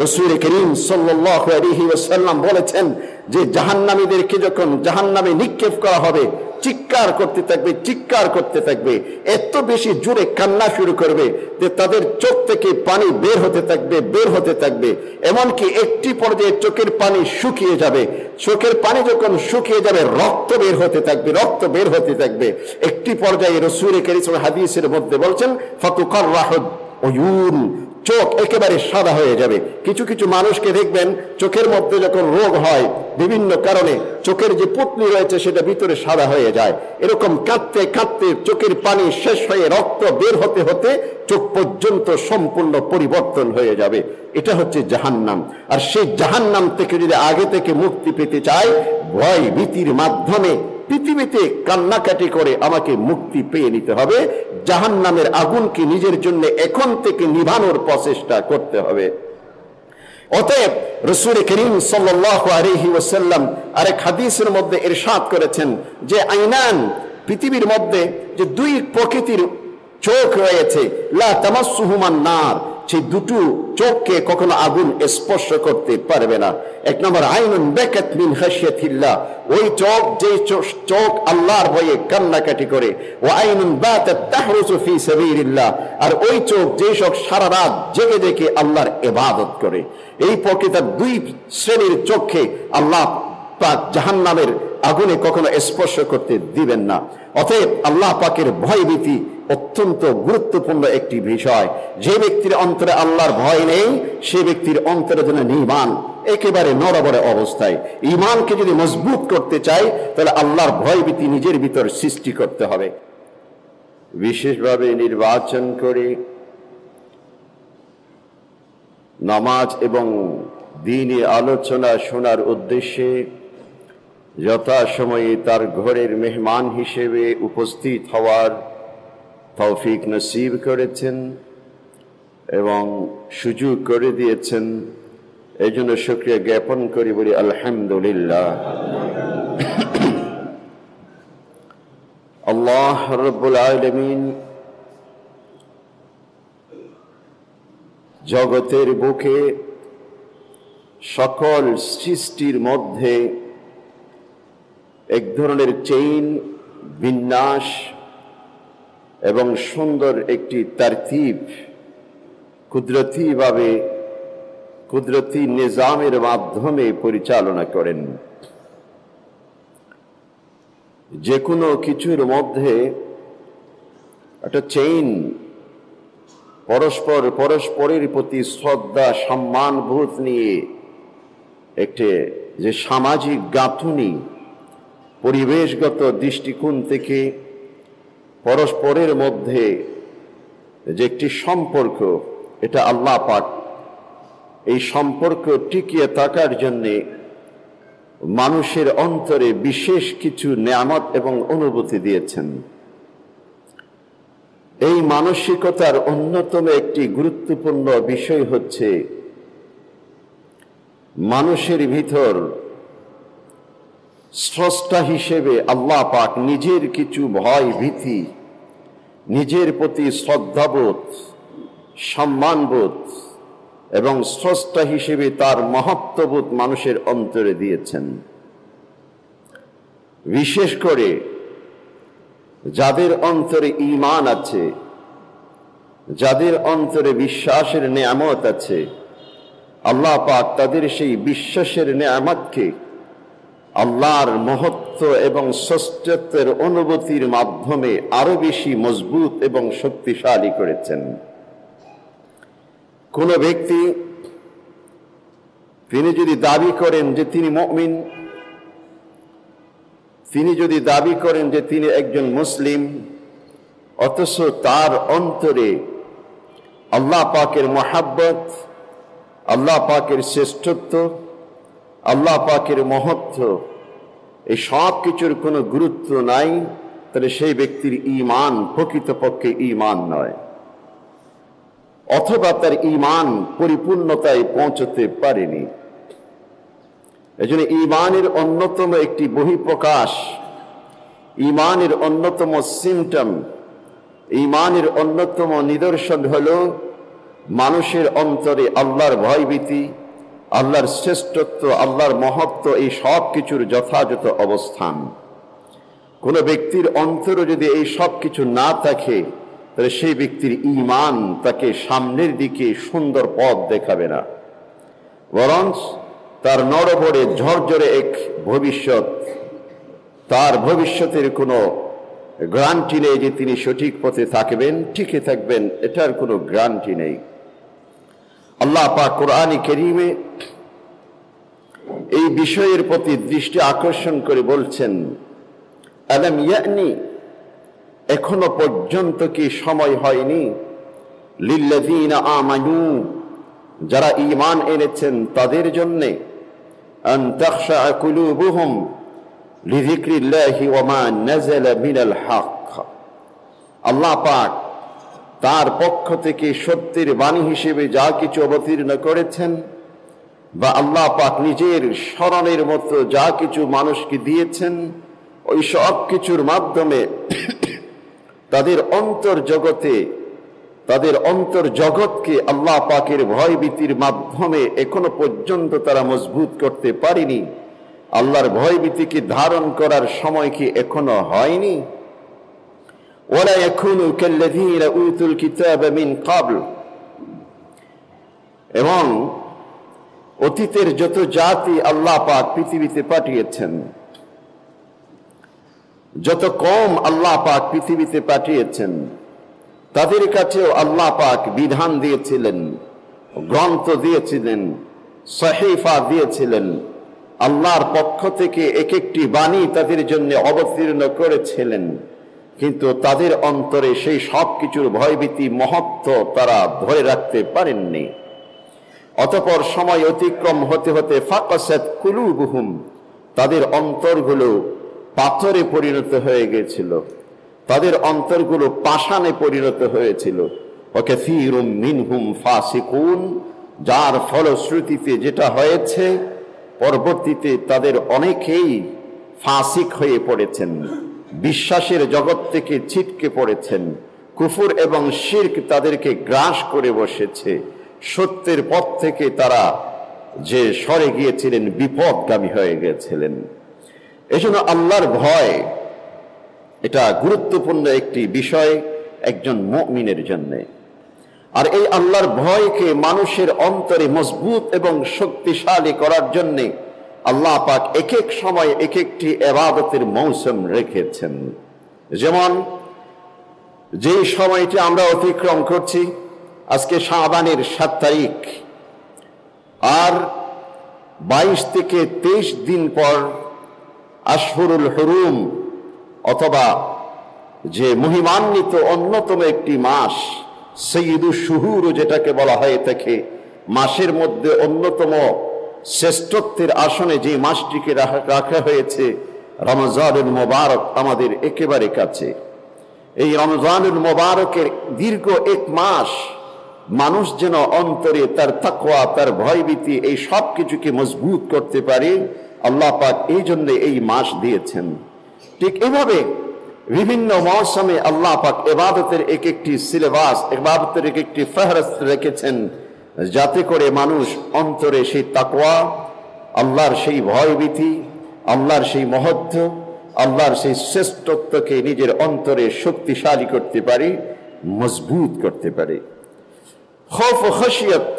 রাসূল করিম সাল্লাল্লাহু আলাইহি ওয়াসাল্লাম বলেছেন যে জাহান্নামীদেরকে যখন জাহান্নামে নিক্ষেপ করা হবে, চিৎকার করতে থাকবে, চিৎকার করতে থাকবে, এত বেশি জোরে কান্না শুরু করবে যে তাদের চোখ থেকে পানি বের হতে থাকবে, বের হতে থাকবে। এমনকি একটি পর্যায়ে চোখের পানি শুকিয়ে যাবে। চোখের পানি যখন শুকিয়ে যাবে, রক্ত বের হতে থাকবে, রক্ত বের হতে থাকবে। একটি পর্যায়ে রাসূল করিম হাদিসের মধ্যে বলছেন ফাতুকাররাহু উয়ুন, চোখ একেবারে সাদা হয়ে যাবে। কিছু কিছু মানুষকে দেখবেন চোখের মধ্যে যখন রোগ হয় বিভিন্ন কারণে চোখের যে পুতলি রয়েছে সেটা ভিতরে সাদা হয়ে যায়। এরকম কাঁদতে কাঁদতে চোখের পানি শেষ হয়ে রক্ত বের হতে হতে চোখ পর্যন্ত সম্পূর্ণ পরিবর্তন হয়ে যাবে। এটা হচ্ছে জাহান্নাম। আর সেই জাহান্নাম থেকে যদি আগে থেকে মুক্তি পেতে চায়, ভয় ভীতির মাধ্যমে পৃথিবীতে কান্নাকাটি করে আমাকে মুক্তি পেয়ে নিতে হবে। জাহান্নামের আগুনকে নিজের জন্য এখন থেকে নিভানোর প্রচেষ্টা করতে হবে। অতএব রাসূল করিম সাল্লাল্লাহু আলাইহি ওয়াসাল্লাম আরেক হাদিসের মধ্যে ইরশাদ করেছেন যে আইনান, পৃথিবীর মধ্যে যে দুই প্রকৃতির চোখ রয়েছে, লা তামাসসুহুমান নার, সেই দুটো চোখকে কখনো আগুন স্পর্শ করতে পারবে না। এক নম্বর আইনুন বাকাত মিন খাশিয়াতিল্লাহ, ওই চোখ যে চোখ আল্লাহর ভয়ে কান্নাকাটি করে। ওয়া আইনুন বাতাত তাহরুসু ফি সাবিলিল্লাহ, আর ওই চোখ যে সব সারা রাত জেগে জেগে আল্লাহর ইবাদত করে। এই প্রকৃত দুই শ্রেণীর চোখকে আল্লাহ পাক জাহান্নামের আগুনে কখনো স্পর্শ করতে দিবেন না। অতএব আল্লাহ পাকের ভয়ভীতি অত্যন্ত গুরুত্বপূর্ণ একটি বিষয়। যে ব্যক্তির অন্তরে আল্লাহর ভয় নেই, সে ব্যক্তির অন্তরে যেন ঈমান একেবারে নড়বড়ে অবস্থায়। ঈমানকে যদি মজবুত করতে চাই, তাহলে আল্লাহর ভয়ভীতি নিজের ভিতর সৃষ্টি করতে হবে। বিশেষভাবে নির্বাচন করে নামাজ এবং দ্বীনি আলোচনা শোনার উদ্দেশ্যে যথাসময়ে তার ঘরের মেহমান হিসেবে উপস্থিত হওয়ার তৌফিক নসিব করেছেন এবং সুযোগ করে দিয়েছেন, এই জন্য শুকরিয়া জ্ঞাপন করি, বলি আলহামদুলিল্লাহ। আল্লাহ রাব্বুল আলামিন জগতের বুকে সকল সৃষ্টির মধ্যে এক ধরনের চেইন বিন্যাস এবং সুন্দর একটি তারতিব কুদরতিভাবে কুদরতি নিজামের মাধ্যমে পরিচালনা করেন। যে কোনো কিছুর মধ্যে একটা চেইন, পরস্পরের প্রতি শ্রদ্ধা সম্মান বোধ নিয়ে একটি যে সামাজিক গাঁথুনি, পরিবেশগত দৃষ্টিকোণ থেকে পরস্পরের মধ্যে যে একটি সম্পর্ক, এটা আল্লাহ পাক এই সম্পর্ক টিকিয়ে থাকার জন্যে মানুষের অন্তরে বিশেষ কিছু নেয়ামত এবং অনুভূতি দিয়েছেন। এই মানসিকতার অন্যতম একটি গুরুত্বপূর্ণ বিষয় হচ্ছে মানুষের ভিতর স্রষ্টা হিসেবে আল্লাহ পাক নিজের কিছু ভয় ভীতি, নিজের প্রতি শ্রদ্ধাবোধ, সম্মানবোধ এবং স্রষ্টা হিসেবে তার মহত্ববোধ মানুষের অন্তরে দিয়েছেন। বিশেষ করে যাদের অন্তরে ঈমান আছে, যাদের অন্তরে বিশ্বাসের নেয়ামত আছে, আল্লাহ পাক তাদের সেই বিশ্বাসের নেয়ামতকে আল্লাহর মহত্ব এবং শ্রেষ্ঠত্বের অনুভূতির মাধ্যমে আরো বেশি মজবুত এবং শক্তিশালী করেছেন। কোন ব্যক্তি তিনি যদি দাবি করেন যে তিনি মুমিন, তিনি যদি দাবি করেন যে তিনি একজন মুসলিম, অথচ তার অন্তরে আল্লাহ পাকের মহাব্বত, আল্লাহ পাকের শ্রেষ্ঠত্ব, আল্লাহ পাকের মহত্ব, এই সব কিছুর কোনো গুরুত্ব নাই, তাহলে সেই ব্যক্তির ঈমান প্রকৃতপক্ষে ঈমান নয়, অথবা তার ঈমান পরিপূর্ণতায় পৌঁছতে পারেনি। এজন্য ঈমানের অন্যতম একটি বহিঃপ্রকাশ, ঈমানের অন্যতম সিমটম, ঈমানের অন্যতম নিদর্শন হল মানুষের অন্তরে আল্লাহর ভয়ভীতি, আল্লাহর শ্রেষ্ঠত্ব, আল্লাহর মহত্ব, এই সব কিছুর যথাযথ অবস্থান। কোনো ব্যক্তির অন্তরে যদি এই সব কিছু না থাকে, তাহলে সেই ব্যক্তির ঈমান তাকে সামনের দিকে সুন্দর পথ দেখাবে না, বরং তার নড়বড়ে ঝরঝরে এক ভবিষ্যৎ, তার ভবিষ্যতের কোনো গ্যারান্টি নেই যে তিনি সঠিক পথে থাকবেন, টিকে থাকবেন, এটার কোনো গ্যারান্টি নেই। আল্লাহ পাক কোরআনে কারীমে এই বিষয়ের প্রতি দৃষ্টি আকর্ষণ করে বলছেন, আলাম ইয়ানি, এখনো পর্যন্ত কি সময় হয়নি, লিল্লাযীনা আমানু, যারা ঈমান এনেছেন তাদের জন্য, আন তাখশা কুলুবুহুম লিযিকরিল্লাহি ওয়া মা নাযালা মিনাল হক। আল্লাহ পাক তার পক্ষ থেকে সত্যের বাণী হিসেবে যা কিছু অবতীর্ণ করেছেন, বা আল্লাহ পাক নিজের স্মরণের মতো যা কিছু মানুষকে দিয়েছেন, ওই সব কিছুর মাধ্যমে তাদের অন্তর জগৎকে আল্লাহ পাকের ভয়ভীতির মাধ্যমে এখনো পর্যন্ত তারা মজবুত করতে পারেনি। আল্লাহর ভয়ভীতিকে ধারণ করার সময় কি এখনো হয়নি? ওয়ালা ইয়াকুনু কাল্লাযীনা উতুল কিতাবা মিন ক্বাবল, এবং অতীতের যত জাতি আল্লাহ পাক পৃথিবীতে পাঠিয়েছেন, যত কওম আল্লাহ পাক পৃথিবীতে পাঠিয়েছেন, তাদের কাছেও আল্লাহ পাক বিধান দিয়েছিলেন, গ্রন্থ দিয়েছিলেন, সহিফা দিয়েছিলেন, আল্লাহর পক্ষ থেকে এক একটি বাণী তাদের জন্য অবতীর্ণ করেছিলেন, কিন্তু তাদের অন্তরে সেই সব কিছুর ভয়ভীতি, মহত্ব তারা ধরে রাখতে পারেননি। অতঃপর সময় অতিক্রম হতে হতে ফাকাসাত কুলুবুহুম, তাদের অন্তরগুলো পাথরে পরিণত হয়ে গেছিল, তাদের অন্তরগুলো পাষাণে পরিণত হয়েছিল। ওয়া কাসীরুম মিনহুম ফাসিকুন, যার ফলশ্রুতিতে যেটা হয়েছে, পরবর্তীতে তাদের অনেকেই ফাসিক হয়ে পড়েছেন, বিশ্বাসের জগৎ থেকে ছিটকে পড়েছেন, কুফর এবং শিরক তাদেরকে গ্রাস করে বসেছে, সত্যের পথ থেকে তারা যে সরে গিয়েছিলেন, বিপদগামী হয়ে গিয়েছিলেন। এজন্য আল্লাহর ভয় এটা গুরুত্বপূর্ণ একটি বিষয় একজন মুমিনের জন্য। আর এই আল্লাহর ভয়কে মানুষের অন্তরে মজবুত এবং শক্তিশালী করার জন্য আল্লাহ পাক এক এক সময় এক একটি ইবাদতের মৌসুম রেখেছেন। যেমন যেই সময়টি আমরা অতিক্রম করছি, আজকে শাবানের 7 তারিখ, আর 22 থেকে 23 দিন পর আশহুরুল হুরুম, অথবা যে মহিমান্বিত অন্যতম একটি মাস সৈয়দুশ শুহুর যেটাকে বলা হয়ে থাকে, মাসের মধ্যে অন্যতম শ্রেষ্ঠত্বের আসনে যে মাসটিকে রাখা হয়েছে, রমজানুল মুবারক আমাদের একেবারে কাছে। এই রমজানুল মুবারকের দীর্ঘ 1 মাস মানুষ যেন অন্তরে তার তাকওয়া, তার ভয়ভীতি, এই সব কিছুকে মজবুত করতে পারে, আল্লাহ পাক এই জন্য এই মাস দিয়েছেন। ঠিক এভাবে বিভিন্ন মৌসুমে আল্লাহ পাক ইবাদতের এক একটি সিলেবাস, ইবাদতের এক একটি ফহরস্ত রেখেছেন, যাতে করে মানুষ অন্তরে সেই তাকওয়া, আল্লাহর সেই ভয়ভীতি, আল্লাহর সেই মহত্ব, আল্লাহর সেই শ্রেষ্ঠত্বকে নিজের অন্তরে শক্তিশালী করতে পারে, মজবুত করতে পারে। খৌফ ও খশিয়ত,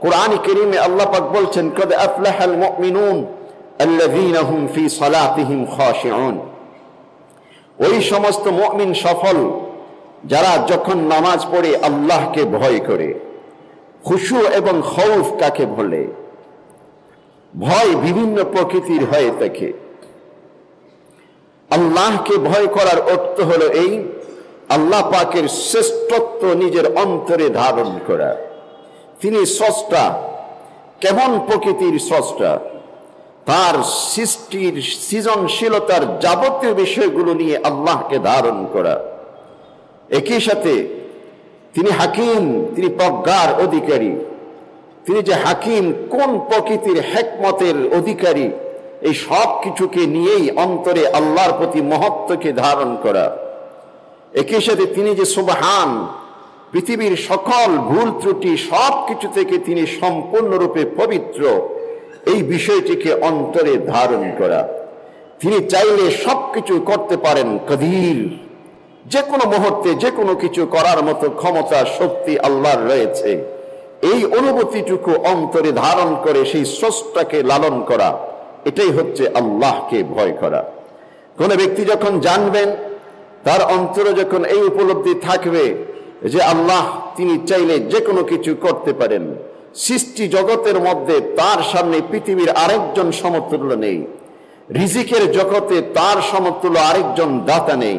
কোরআন কারীমে আল্লাহ পাক বলছেন, কদ আফলাহাল মুমিনুন আল্লাযীনা হুম ফি সালাতিহিম খাশিউন। ওই সমস্ত মুমিন সফল যারা যখন নামাজ পড়ে আল্লাহকে ভয় করে। খুশু এবং খৌফ কাকে বলে? ভয় বিভিন্ন প্রকৃতির হয়ে থাকে। আল্লাহকে ভয় করার অর্থ হলো এই, আল্লাহ পাকের শ্রেষ্ঠত্ব নিজের অন্তরে ধারণ করা। তিনি স্রষ্টা, কেমন প্রকৃতির স্রষ্টা, তার সৃষ্টির সৃজনশীলতার যাবতীয় বিষয়গুলো নিয়ে আল্লাহকে ধারণ করা। একই সাথে তিনি হাকিম, তিনি প্রজ্ঞার অধিকারী। তিনি যে হাকিম, কোন প্রকৃতির হিকমতের অধিকারী, এই সব কিছুকে নিয়েই অন্তরে আল্লাহর প্রতি মহত্বকে ধারণ করা। একই সাথে তিনি যে সুবহান, পৃথিবীর সকল ভুল ত্রুটি সব কিছু থেকে তিনি সম্পূর্ণরূপে পবিত্র, এই বিষয়টিকে অন্তরে ধারণ করা। তিনি চাইলে সবকিছু করতে পারেন, কদির, যে কোনো মুহূর্তে যে কোনো কিছু করার মতো ক্ষমতা শক্তি আল্লাহর রয়েছে। এই অনুভূতিটুকু অন্তরে ধারণ করে সেই স্রষ্টাকে লালন করা, এটাই হচ্ছে আল্লাহকে ভয় করা। কোন ব্যক্তি যখন জানবেন, তার অন্তরে যখন এই উপলব্ধি থাকবে যে আল্লাহ তিনি চাইলে যে কোনো কিছু করতে পারেন, সৃষ্টি জগতের মধ্যে তার সামনে পৃথিবীর আরেকজন সমতুল্য নেই, রিজিকের জগতে তার সমতুল্য আরেকজন দাতা নেই,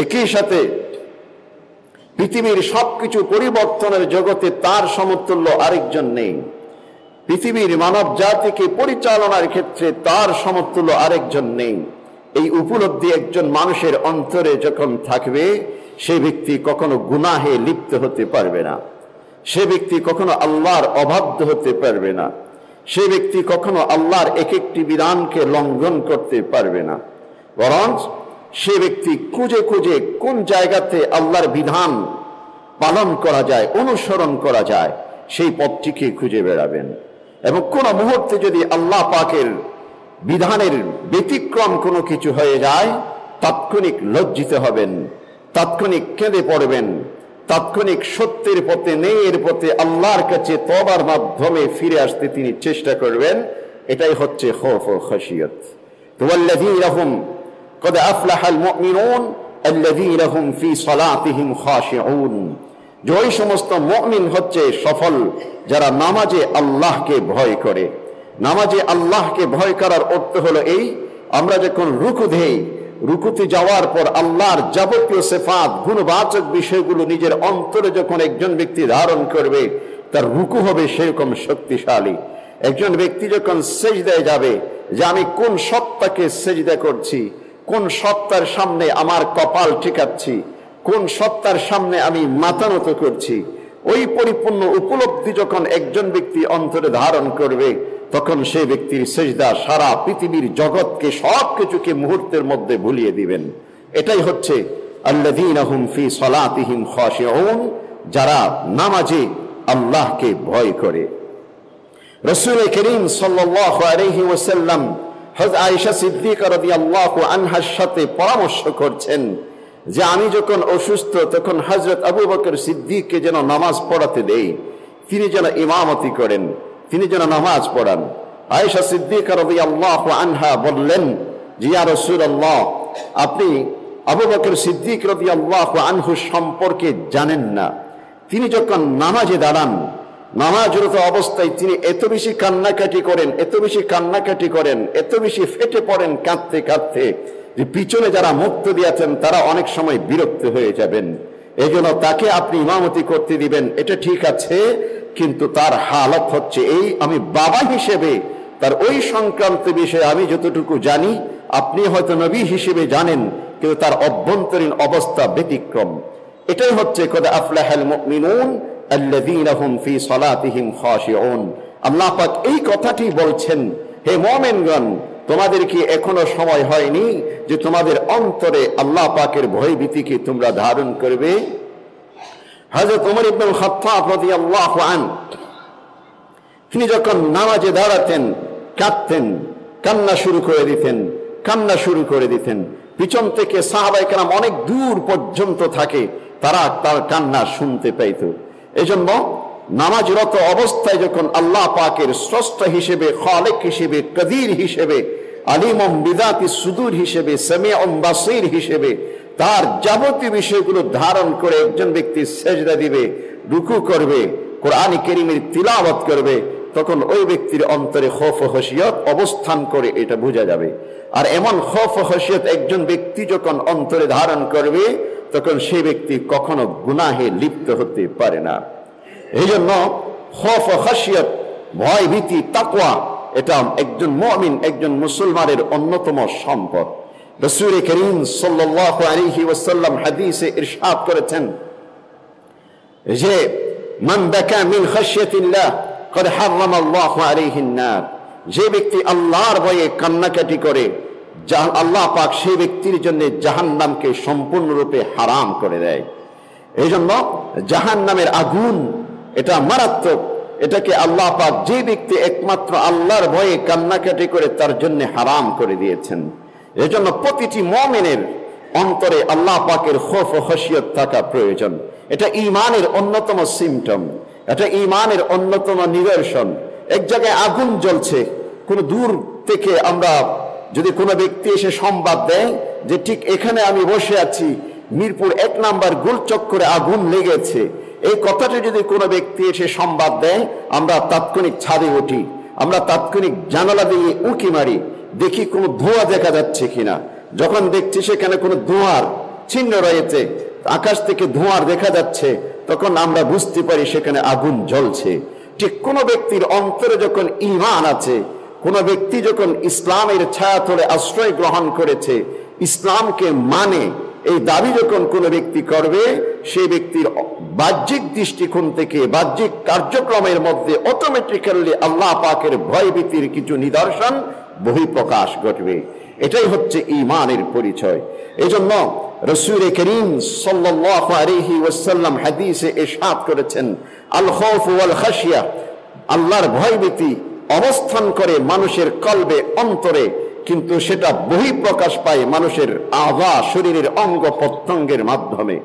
একই সাথে পৃথিবীর সবকিছু পরিবর্তনের জগতে তার সমতুল্য আরেকজন নেই, পৃথিবীর মানব জাতিকে পরিচালনার ক্ষেত্রে তার সমতুল্য আরেকজন নেই। এই উপলব্ধি একজন মানুষের অন্তরে যখন থাকবে, সে ব্যক্তি কখনো গুনাহে লিপ্ত হতে পারবে না, সে ব্যক্তি কখনো আল্লাহর অবাধ্য হতে পারবে না, সে ব্যক্তি কখনো আল্লাহর এক একটি বিধানকে লঙ্ঘন করতে পারবে না, বরং সে ব্যক্তি খুঁজে খুঁজে কোন জায়গাতে আল্লাহর বিধান পালন করা যায়, অনুসরণ করা যায়, সেই পথটিকে খুঁজে বেড়াবেন। এবং কোন মুহূর্তে যদি আল্লাহ পাকের বিধানের ব্যতিক্রম কোনো কিছু হয়ে যায়, তাৎক্ষণিক লজ্জিত হবেন, তাৎক্ষণিক কেঁদে পড়বেন, তাৎক্ষণিক সত্যের পথে ন্যায়ের পথে আল্লাহর কাছে তওবার মাধ্যমে ফিরে আসতে তিনি চেষ্টা করবেন। এটাই হচ্ছে খৌফ ও খাশিয়াত। ওয়াল্লাযীনা হুম ক্বাদ আফলাহাল মুমিনুন আল্লাযীনা হুম ফী সালাতিহিম খাশিউন। যে ওই সমস্ত মুমিন হচ্ছে সফল, যারা নামাজে আল্লাহকে ভয় করে। নামাজে আল্লাহকে ভয় করার অর্থ হলো এই, আমরা যখন রুকু দেই, রুকুতে যাওয়ার পর আল্লাহর যাবতীয় সিফাত গুণবাচক বিষয়গুলো নিজের অন্তরে যখন একজন ব্যক্তি ধারণ করবে, তার রুকু হবে সেরকম শক্তিশালী। একজন ব্যক্তি যখন সেজদায় যাবে, যে আমি কোন সত্তাকে সেজদা করছি, কোন সত্তার সামনে আমার কপাল ঠেকাচ্ছি, কোন সত্তার সামনে আমি মাথা নত করছি, ওই পরিপূর্ণ উপলব্ধি যখন একজন ব্যক্তি অন্তরে ধারণ করবে, তখন সেই ব্যক্তির সেজদা সারা পৃথিবীর জগৎকে সবকিছুকে মুহূর্তের মধ্যে ভুলিয়ে দিবেন। এটাই হচ্ছে আল্লাযীনা হুম ফী সালাতিহিম খাশিউন, যারা নামাজে আল্লাহকে ভয় করে। রাসূল করিম সাল্লাল্লাহু আলাইহি ওয়াসাল্লাম হযরত আয়েশা সিদ্দিকা রাদিয়াল্লাহু আনহার সাথে পরামর্শ করছেন যে আমি যখন অসুস্থ, তখন হযরত আবু বকর সিদ্দিককে যেন নামাজ পড়াতে দেই, তিনি যেন ইমামতি করেন, তিনি যেন নামাজ পড়ান। আয়েশা সিদ্দিকা রাদিয়াল্লাহু আনহা বললেন যে ইয়া রাসূলুল্লাহ, আপনি আবু বকর সিদ্দিক রাদিয়াল্লাহু আনহু সম্পর্কে জানেন না। তিনি যখন নামাজে দাঁড়ান, নামাজরত অবস্থায় তিনি এত বেশি কান্নাকাটি করেন, এত বেশি কান্নাকাটি করেন, এত বেশি ফেটে পড়েন কাঁদতে কাঁদতে, যে পিছনে যারা মুক্ত দিয়েছেন তারা অনেক সময় বিরক্ত হয়ে যাবেন। এই জন্য তাকে আপনি ইমামতি করতে দিবেন, এটা ঠিক আছে, কিন্তু তার হালত হচ্ছে এই, আমি বাবা হিসেবে তার ওই সংক্রান্ত বিষয়ে আমি যতটুকু জানি, আপনি হয়তো নবী হিসেবে জানেন, কিন্তু তার অভ্যন্তরীণ অবস্থা ব্যতিক্রম। এটাই হচ্ছে কদ আফলাহাল মুমিনুন আল্লাযীনা হুম ফী সালাতিহিম খাশিউন। আল্লাহ পাক এই কথাটি বলছেন, হে মুমিনগণ, তোমাদের কি এখনো সময় হয়নি যে তোমাদের অন্তরে আল্লাহ পাকের ভয় ভীতিকে তোমরা ধারণ করবে? হযরত ওমর ইবনুল খাত্তাব রাদিয়াল্লাহু আনহু তিনি যখন নামাজে দাঁড়াতেন, কাঁদতেন, কান্না শুরু করে দিতেন। পিছন থেকে সাহাবায়ে কেরাম অনেক দূর পর্যন্ত থাকে, তারা তার কান্না শুনতে পাইত। এজন্য নামাজরত অবস্থায় যখন আল্লাহ পাকের স্রষ্টা হিসেবে, খালিক হিসেবে, কদির হিসেবে, আলিমুম বিযাতি সুদূর হিসেবে, সামিউম বাসীর হিসেবে তার যাবতীয় বিষয়গুলো ধারণ করে একজন ব্যক্তি সেজদা দিবে, রুকু করবে, কোরআন কারীমের তিলাওয়াত করবে, তখন ওই ব্যক্তির অন্তরে খৌফ ও খশিয়ত অবস্থান করে, এটা বোঝা যাবে। আর এমন খৌফ ও খশিয়ত একজন ব্যক্তি যখন অন্তরে ধারণ করবে, তখন সেই ব্যক্তি কখনো গুনাহে লিপ্ত হতে পারে না। এই জন্য খৌফ ও খশিয়ত, ভয় ভীতি, তাকওয়া, এটা একজন মুমিন, একজন মুসলমানের অন্যতম সম্পদ। রাসূল করিম সাল্লাল্লাহু আলাইহি ওয়াসাল্লাম হাদিসে ইরশাদ করেছেন যে মান বাকা মিন খাশিয়াতিল্লাহ ক্বাদ হারামাল্লাহু আলাইহিন নার। যে ব্যক্তি আল্লাহর ভয়ে কান্নাকাটি করে, আল্লাহ পাক সেই ব্যক্তির জন্য জাহান্নামকে সম্পূর্ণরূপে হারাম করে দেয়। এই জন্য জাহান্নামের আগুন এটা মারাত্মক। এটাকে আল্লাহ পাক যে ব্যক্তি একমাত্র আল্লাহর ভয়ে কান্নাকাটি করে তার জন্য হারাম করে দিয়েছেন। এজন্য প্রতিটি মুমিনের অন্তরে আল্লাহ পাকের খৌফ ও খশিয়ত থাকা প্রয়োজন। এটা ঈমানের অন্যতম সিম্পটম, এটা ঈমানের অন্যতম নিদর্শন। এক জায়গায় আগুন জ্বলছে, কোন দূর থেকে আমরা যদি কোনো ব্যক্তি এসে সংবাদ দেয় যে ঠিক এখানে আমি বসে আছি, মিরপুর 1 নম্বর গোলচক্করে আগুন লেগেছে, এই কথাটি যদি কোনো ব্যক্তি এসে সংবাদ দেয়, আমরা তাৎক্ষণিক ছাদে উঠি, আমরা তাৎক্ষণিক জানালা দিয়ে উঁকি মারি, দেখি কোনো ধোঁয়া দেখা যাচ্ছে কিনা। যখন দেখছি সেখানে কোনো ধোঁয়ার চিহ্ন রয়েছে, আকাশ থেকে ধোঁয়ার দেখা যাচ্ছে, তখন আমরা বুঝতে পারি সেখানে আগুন জ্বলছে। ঠিক কোনো ব্যক্তির অন্তরে যখন ঈমান আছে, কোনো ব্যক্তি যখন ইসলামের ছায়াতলে আশ্রয় গ্রহণ করেছে, ইসলামকে মানে, এই দাবি যখন কোনো ব্যক্তি করবে, সেই ব্যক্তির বাহ্যিক দৃষ্টিকোণ থেকে বাহ্যিক কার্যক্রমের মধ্যে অটোমেটিক্যালি আল্লাহ পাকের ভয়ভীতির কিছু নিদর্শন বহিঃপ্রকাশ ঘটবে। এটাই হচ্ছে ঈমানের পরিচয়। এজন্য রাসূল করিম সাল্লাল্লাহু আলাইহি ওয়াসাল্লাম হাদিসে ইরশাদ করেছেন, আল খাউফ ওয়াল খাশিয়া, আল্লাহর ভয়ভীতি অবস্থান করে মানুষের কলবে, অন্তরে, কিন্তু সেটা বহিঃপ্রকাশ পায় মানুষের আযা, শরীরের অঙ্গ প্রত্যঙ্গের মাধ্যমে।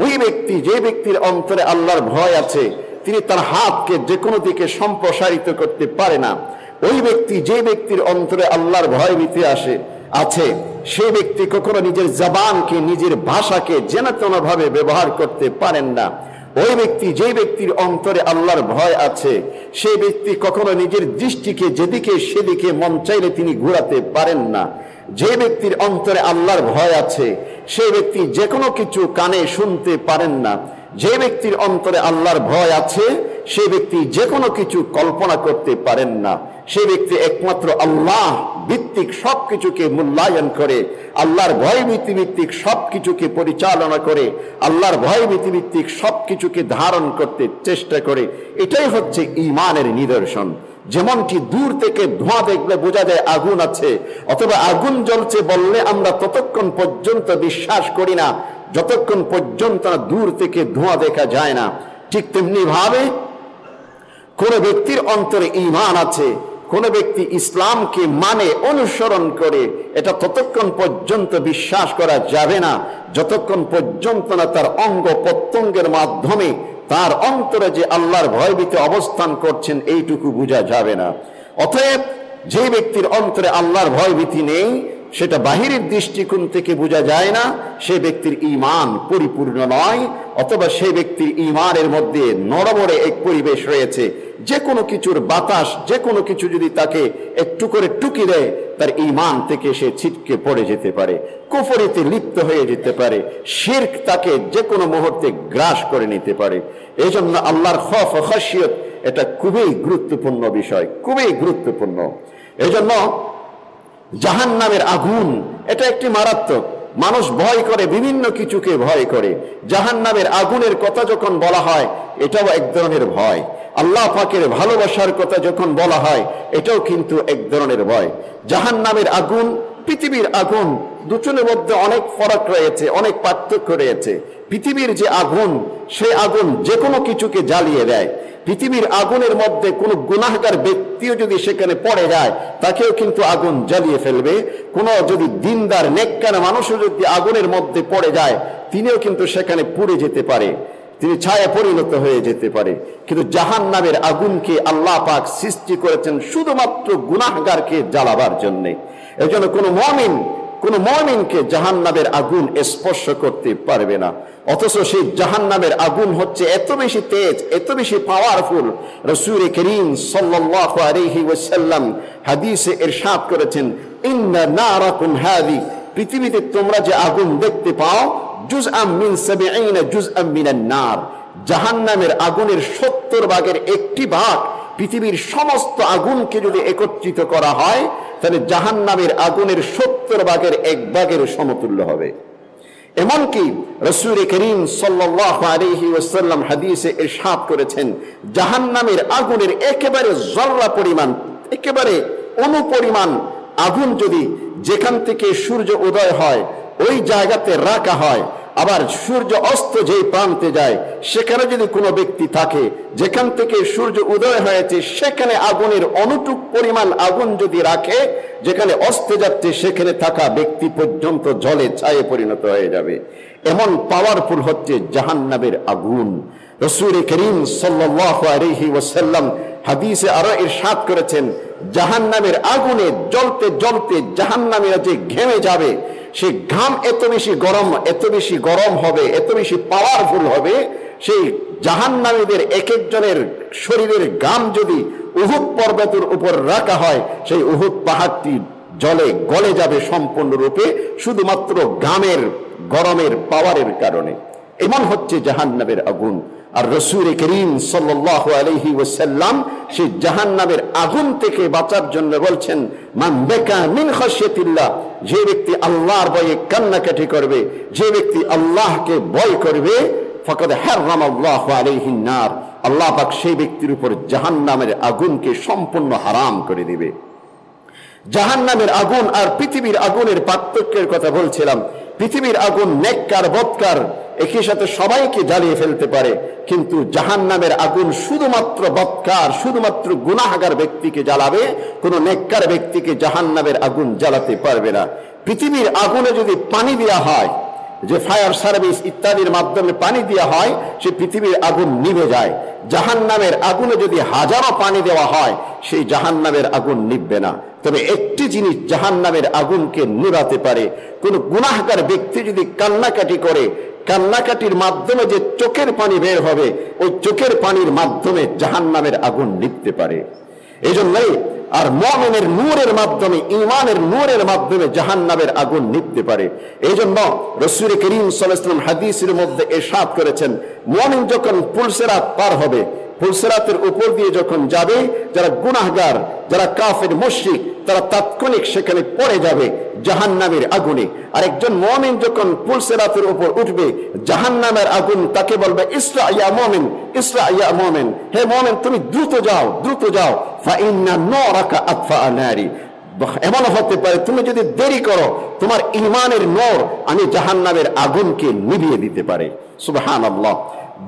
ওই ব্যক্তি, যে ব্যক্তির অন্তরে আল্লাহর ভয় আছে, তিনি তার হাতকে যে কোনো দিকে সম্প্রসারিত করতে পারে না। ওই ব্যক্তি, যে ব্যক্তির অন্তরে আল্লাহর ভয় ভীতি আছে, সেই ব্যক্তি কখনো নিজের জবানকে, নিজের ভাষাকে যেন তেনভাবে ব্যবহার করতে পারেন না। ওই ব্যক্তি, যে ব্যক্তির অন্তরে আল্লাহর ভয় আছে, সেই ব্যক্তি কখনো নিজের দৃষ্টিকে যেদিকে সেদিকে মন চাইলে তিনি ঘোরাতে পারেন না। যে ব্যক্তির অন্তরে আল্লাহর ভয় আছে, সেই ব্যক্তি যে কোনো কিছু কানে শুনতে পারেন না। যে ব্যক্তির অন্তরে আল্লাহর ভয় আছে, সেই ব্যক্তি যে কোনো কিছু কল্পনা করতে পারেন না। সেই ব্যক্তি একমাত্র আল্লাহ ভিত্তিক সবকিছুকে মূল্যায়ন করে, আল্লাহর ভয় ভীতি ভিত্তিক সবকিছুকে পরিচালনা করে, আল্লাহর ভয় ভীতি ভিত্তিক সবকিছুকে ধারণ করতে চেষ্টা করে। এটাই হচ্ছে ঈমানের নিদর্শন। যেমনটি দূর থেকে ধোঁয়া দেখলে বোঝা যায় আগুন আছে, অথবা আগুন জ্বলছে বললে আমরা ততক্ষণ পর্যন্ত বিশ্বাস করি না যতক্ষণ পর্যন্ত দূর থেকে ধোঁয়া দেখা যায় না। ঠিক তেমনি ভাবে কোন ব্যক্তির অন্তরে ঈমান আছে, কোন ব্যক্তি ইসলামকে মানে, অনুসরণ করে, এটা ততক্ষণ পর্যন্ত বিশ্বাস করা যাবে না যতক্ষণ পর্যন্ত না তার অঙ্গ প্রত্যঙ্গের মাধ্যমে তার অন্তরে যে আল্লাহর ভয়ভীতি অবস্থান করছেন এইটুকু বোঝা যাবে না। অতএব যে ব্যক্তির অন্তরে আল্লাহর ভয়ভীতি নেই, সেটা বাহিরের দৃষ্টিকোণ থেকে বোঝা যায় না, সে ব্যক্তির ঈমান পরিপূর্ণ নয়, অথবা সেই ব্যক্তির ঈমানের মধ্যে নড়বড়ে এক পরিবেশ রয়েছে। যে কোনো কিছুর বাতাস, যে কোনো কিছু যদি তাকে একটু করে টুকি দেয়, তার ঈমান থেকে সে ছিটকে পড়ে যেতে পারে, কুফরিতে লিপ্ত হয়ে যেতে পারে, শিরক তাকে যে কোনো মুহূর্তে গ্রাস করে নিতে পারে। এই জন্য আল্লাহর খৌফ ও খাশিয়ত এটা খুবই গুরুত্বপূর্ণ বিষয়, খুবই গুরুত্বপূর্ণ। এই জন্য জাহান্নামের আগুন এটা একটি মারাত্মক। মানুষ ভয় করে, বিভিন্ন কিছুকে ভয় করে। জাহান্নামের আগুনের কথা যখন বলা হয়, এটাও এক ধরনের ভয়। আল্লাহ পাকের ভালোবাসার কথা যখন বলা হয়, এটাও কিন্তু এক ধরনের ভয়। জাহান্নামের আগুন, পৃথিবীর আগুন, দুজনের মধ্যে অনেক ফারাক রয়েছে, অনেক পার্থক্য রয়েছে। পৃথিবীর যে আগুন, সেই আগুন যে কোনো কিছুকে জ্বালিয়ে দেয়। পৃথিবীর আগুনের মধ্যে কোনো গুনাহগার ব্যক্তিও যদি সেখানে পড়ে যায়, তাকেও কিন্তু আগুন জ্বালিয়ে ফেলবে। কোনো যদি দিনদার নেককার মানুষও যদি আগুনের মধ্যে পড়ে যায়, তিনিও কিন্তু সেখানে পুড়ে যেতে পারে, তিনি ছায়া পরিণত হয়ে যেতে পারে। কিন্তু জাহান্নামের আগুনকে আল্লাহ পাক সৃষ্টি করেছেন শুধুমাত্র গুনাহগারকে জ্বালাবার জন্য। এজন্য কোন মুমিনকে জাহান্নামের আগুন স্পর্শ করতে পারবে না। অথচ সেই জাহান্নামের আগুন হচ্ছে এত বেশি তেজ, এত বেশি পাওয়ারফুল। রাসূল করিম সাল্লাল্লাহু আলাইহি ওয়াসাল্লাম হাদিসে ইরশাদ করেছেন, ইন্না নারাকুম হাযি, পৃথিবীতে তোমরা যে আগুন দেখতে পাও, জুজআম মিন ৭০ জুজআম মিনান নার, জাহান্নামের আগুনের ৭০ ভাগের একটি ভাগ পৃথিবীর সমস্ত আগুনকে যদি একত্রিত করা হয়, তাহলে জাহান্নামের আগুনের ৭০ ভাগের ১ ভাগের সমতুল্য হবে। এমনকি রাসূল করিম সাল্লাল্লাহু আলাইহি ওয়াসাল্লাম হাদিসে ইরশাদ করেছেন, জাহান্নামের আগুনের একেবারে যররা পরিমাণ, একেবারে অনুপরিমাণ আগুন যদি যেখান থেকে সূর্য উদয় হয় ওই জায়গাতে রাখা হয়, আবার সূর্য অস্ত যেই প্রান্তে যায় সেখানে যদি কোনো ব্যক্তি থাকে, যেখান থেকে সূর্য উদয় হয়েছে সেখানে আগুনের অনুটুক পরিমাণ আগুন যদি রাখে, যেখানে অস্তে যাচ্ছে সেখানে থাকা ব্যক্তি পর্যন্ত জলে ছায়ে পরিণত হয়ে যাবে। এমন পাওয়ারফুল হচ্ছে জাহান্নামের আগুন। রাসূল করিম সাল্লাল্লাহু আলাইহি ওয়াসাল্লাম হাদিসে আরো ইরশাদ করেছেন, জাহান্নামের আগুনে জ্বলতে জ্বলতে জাহান্নামীরা যে ঘেমে যাবে, সেই ঘাম এত বেশি গরম হবে, এত বেশি পাওয়ারফুল হবে, সেই জাহান্নামীদের এক একজনের শরীরের ঘাম যদি উহুদ পর্বতের উপর রাখা হয়, সেই উহুদ পাহাড়টি জলে গলে যাবে সম্পূর্ণরূপে, শুধুমাত্র ঘামের গরমের পাওয়ারের কারণে। এমন হচ্ছে জাহান্নামের আগুন। আর রাসূল করিম সাল্লাল্লাহু আলাইহি ওয়াসাল্লাম সেই জাহান্নামের আগুন থেকে বাঁচার জন্য বলছেন, মান বাকা মিন খাশিয়াতিল্লাহ, যে ব্যক্তি আল্লাহর ভয়ে কান্নাকাটি করবে, যে ব্যক্তি আল্লাহকে ভয় করবে, ফাকাদ হারামাল্লাহু আলাইহিন নার, আল্লাহ পাক সেই ব্যক্তির উপর জাহান্নামের আগুনকে সম্পূর্ণ হারাম করে দিবে। জাহান্নামের আগুন আর পৃথিবীর আগুনের পার্থক্যের কথা বলছিলাম। পৃথিবীর আগুন নেককার বদকার একই সাথে সবাইকে জ্বালিয়ে ফেলতে পারে, কিন্তু জাহান্নামের আগুন শুধুমাত্র বদকার, শুধুমাত্র গুনাহগার ব্যক্তিকে জ্বালাবে, কোনো নেককার ব্যক্তিকে জাহান্নামের আগুন জ্বালাতে পারবে না। পৃথিবীর আগুনে যদি পানি দেওয়া হয়, যে ফায়ার সার্ভিস ইত্যাদির মাধ্যমে পানি দেওয়া হয়, সে পৃথিবীর আগুন নিভে যায়। জাহান্নামের আগুনে যদি হাজারো পানি দেওয়া হয়, সেই জাহান্নামের আগুন নিভবে না। তবে একটি জিনিস জাহান্নামের আগুনকে নিভাতে পারে, কোন গুনাহগার ব্যক্তি যদি কান্নাকাটি করে, কান্নাকাটির মাধ্যমে যে চোখের পানি বের হবে, ওই চোখের পানির মাধ্যমে জাহান্নামের আগুন নিভতে পারে। এই জন্যই আর মুমিনের নূরের মাধ্যমে, ঈমানের নূরের মাধ্যমে জাহান্নামের আগুন নিভতে পারে। এই জন্য রাসূল করিম সাল্লাল্লাহু আলাইহি ওয়াসাল্লাম হাদিসের মধ্যে ইরশাদ করেছেন, মুমিন যখন পুলসিরাত পার হবে, পুলসিরাতের উপর দিয়ে যখন যাবে, যারা গুনাহগার, যারা কাফের মুশরিক, তারা তাৎক্ষণিক সেখানে পড়ে যাবে জাহান্নামের আগুনে। আর একজন মুমিন যখন পুলসিরাতের উপর উঠবে, জাহান্নামের আগুন তাকে বলবে, ইসরা ইয়া মুমিন, ইসরা ইয়া মুমিন, হে মুমিন তুমি দ্রুত যাও, দ্রুত যাও, ফা ইন্না নূরাকা আতফা নারি। এমন হতে পারে তুমি যদি দেরি করো, তোমার ঈমানের নূর আমি জাহান্নামের আগুনকে নিভিয়ে দিতে পারে। সুবহানাল্লাহ।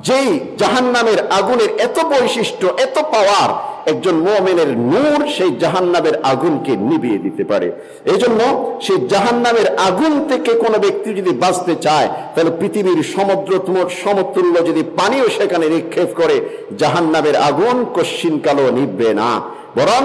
যেই জাহান্নামের আগুনের এত বৈশিষ্ট্য, এত পাওয়ার, একজন মুমিনের নূর সেই জাহান্নামের আগুনকে নিভিয়ে দিতে পারে। এই জন্য সেই জাহান্নামের আগুন থেকে কোনো ব্যক্তি যদি বাঁচতে চায়, তাহলে পৃথিবীর সমতুল্য যদি পানিও সেখানে নিক্ষেপ করে, জাহান্নামের আগুন কশ্চিনকালও নিভবে না। বরং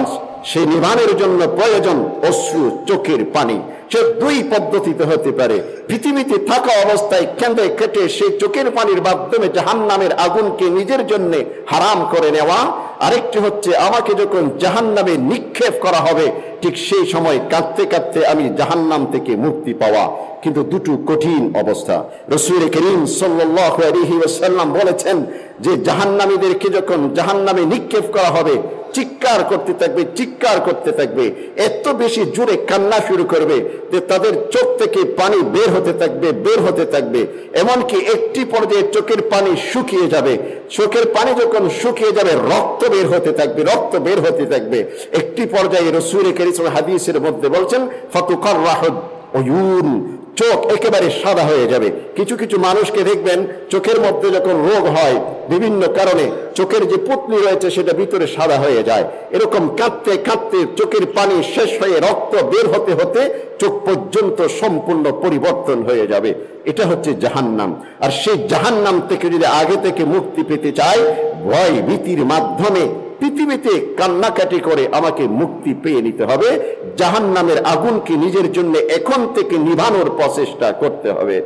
সেই নিভানোর জন্য প্রয়োজন অশ্রু, চোখের পানি। সে দুই পদ্ধতিতে হতে পারে। পৃথিবীতে থাকা অবস্থায় কেঁদে কেটে সেই চোখের পানির মাধ্যমে জাহান্নামের আগুনকে নিজের জন্য হারাম করে নেওয়া, আরেকটি হচ্ছে আমাকে যখন জাহান্নামে নিক্ষেপ করা হবে, ঠিক সেই সময় কাঁদতে কাঁদতে আমি জাহান্নাম থেকে মুক্তি পাওয়া। কিন্তু দুটো কঠিন অবস্থা। রাসূল করিম সাল্লাল্লাহু আলাইহি ওয়াসাল্লাম বলেছেন যে জাহান্নামীদেরকে যখন জাহান্নামে নিক্ষেপ করা হবে, চিৎকার করতে থাকবে, চিৎকার করতে থাকবে, এত বেশি জোরে কান্না শুরু করবে যে তাদের চোখ থেকে পানি বের হতে থাকবে, বের হতে থাকবে। এমনকি একটি পর্যায়ে চোখের পানি শুকিয়ে যাবে। চোখের পানি যখন শুকিয়ে যাবে, রক্ত বের হতে থাকবে, রক্ত বের হতে থাকবে। একটি পর্যায়ে রাসূল করিম হাদিসের মধ্যে বলছেন, ফাতুকাররাহু উয়ুন, চোখ একেবারে সাদা হয়ে যাবে। কিছু কিছু মানুষকে দেখবেন চোখের মধ্যে যখন রোগ হয়, বিভিন্ন কারণে চোখের যে পুতলি রয়েছে সেটা ভিতরে সাদা হয়ে যায়। এরকম কাঁদতে কাঁদতে চোখের পানি শেষ হয়ে রক্ত বের হতে হতে চোখ পর্যন্ত সম্পূর্ণ পরিবর্তন হয়ে যাবে। এটা হচ্ছে জাহান্নাম। আর সেই জাহান্নাম থেকে যদি আগে থেকে মুক্তি পেতে চায়, ভয় ভীতির মাধ্যমে পৃথিবীতে কান্নাকাটি করে আমাকে মুক্তি পেয়ে নিতে হবে। জাহান্নামের আগুনকে নিজের জন্য এখন থেকে নিভানোর প্রচেষ্টা করতে হবে।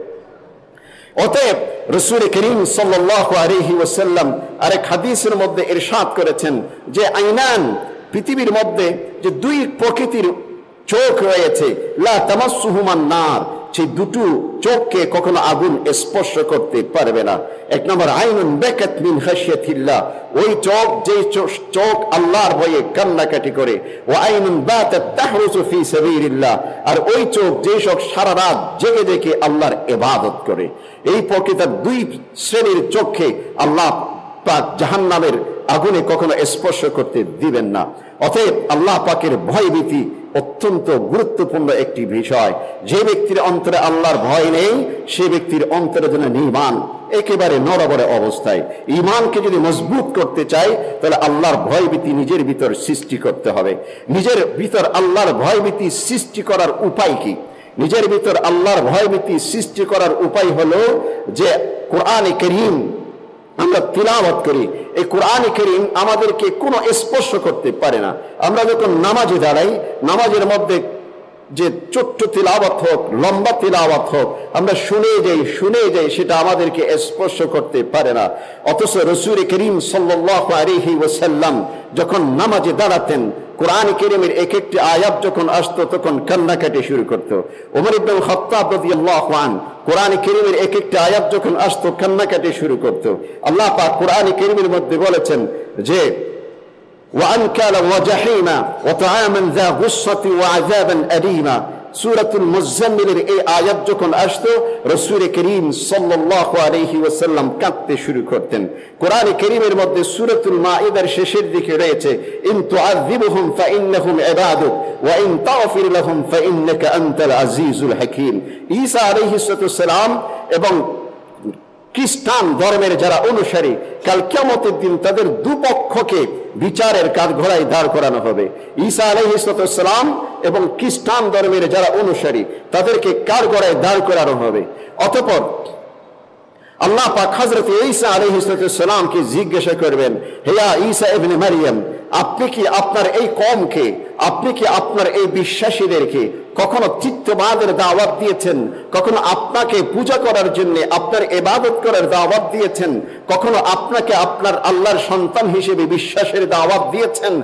অতএব রাসূল করিম সাল্লাল্লাহু আলাইহি ওয়াসাল্লাম আরেক হাদিসের মধ্যে ইরশাদ করেছেন যে আইনান, পৃথিবীর মধ্যে যে দুই প্রকৃতির চোখ রয়েছে, লা তামাসসুহুমান নার, সেই দুটো চোখকে কখনো আগুন স্পর্শ করতে পারবে না। এক নম্বর আইনুন বাকাত মিন খাশিয়াতিল্লাহ, ওই চোখ যে চোখ আল্লাহর ভয়ে কান্নাকাটি করে। ওয়া আইনুন বাতাত তাহরুসু ফি সাবিলিল্লাহ, আর ওই চোখ যে সব সারা রাত জেগে জেগে আল্লাহর ইবাদত করে। এই প্রকৃত দুই শ্রেণীর চোখকে আল্লাহ পাক জাহান্নামের আগুনে কখনো স্পর্শ করতে দিবেন না। অতএব আল্লাহ পাকের ভয়ভীতি অত্যন্ত গুরুত্বপূর্ণ একটি বিষয়। যে ব্যক্তির অন্তরে আল্লাহর ভয় নেই, সে ব্যক্তির অন্তরে যেন ঈমান একেবারে নড়বড়ে অবস্থায়। ঈমানকে যদি মজবুত করতে চাই, তাহলে আল্লাহর ভয়ভীতি নিজের ভিতর সৃষ্টি করতে হবে। নিজের ভিতর আল্লাহর ভয়ভীতি সৃষ্টি করার উপায় কি? নিজের ভিতর আল্লাহর ভয়ভীতি সৃষ্টি করার উপায় হলো যে কোরআনে কারীম আমরা তিলাওয়াত করি। এই কোরআনে কারীম আমাদেরকে কোনো স্পর্শ করতে পারে না। আমরা যখন নামাজে দাঁড়াই, নামাজের মধ্যে যে ছোট্ট তিলাওয়াত হোক, লম্বা তিলাওয়াত হোক, আমরা শুনে যাই, সেটা আমাদেরকে স্পর্শ করতে পারে না। অথচ রাসূল করিম সাল্লাল্লাহু আলাইহি ওয়াসাল্লাম যখন নামাজে দাঁড়াতেন, কোরআন কারীমের এক একটি আয়াত যখন আসতো, তখন কান্নাকাটি শুরু করতো। ওমর ইবনে খাত্তাব রাদিয়াল্লাহু আনহু কোরআন কারীমের এক একটি আয়াত যখন আসতো, কান্নাকাটি শুরু করতো। আল্লাহ পাক কোরআন কারীমের মধ্যে বলেছেন যে وأنكالا وجحيما وطعاما ذا غصة وعذابا أليما। সূরাতুল মুজাম্মিলের এই আয়াত যখন আসতো, রাসূল করিম সাল্লাল্লাহু আলাইহি ওয়াসাল্লাম কাঁদতে শুরু করতেন। কোরআন কারীমের মধ্যে সূরাতুল মাঈদার শেষের দিকে রয়েছে ইন তুআযিবহুম ফাইন্নাহুম ইবাদুক ওয়া ইন তাগফির লাহুম ফাইন্নাকা আনতাল আজিজুল হাকীম। ঈসা আলাইহিস সালাম এবং খ্রিস্টান ধর্মের যারা অনুসারী, কাল কিয়ামতের দিন তাদের দুপক্ষকে বিচারের কাঠগড়ায় দাঁড় করানো হবে। ঈসা আলাইহিস সালাম এবং খ্রিস্টান ধর্মের যারা অনুসারী, তাদেরকে কাঠগড়ায় দাঁড় করানো হবে। অতঃপর আল্লাহ পাক হযরত ঈসা আলাইহিস সালামকে জিজ্ঞাসা করবেন, হে ঈসা ইবনে মারইয়াম, আপনি কি আপনার এই কওমকে, আপনি কি আপনার এই বিশ্বাসীদেরকে কখনো চিত্তবাদের দাওয়াত দিয়েছেন? কখনো আপনাকে পূজা করার জন্য, আপনার ইবাদত করার দাওয়াত দিয়েছেন? কখনো আপনাকে আপনার আল্লাহর সন্তান হিসেবে বিশ্বাসের দাওয়াত দিয়েছেন?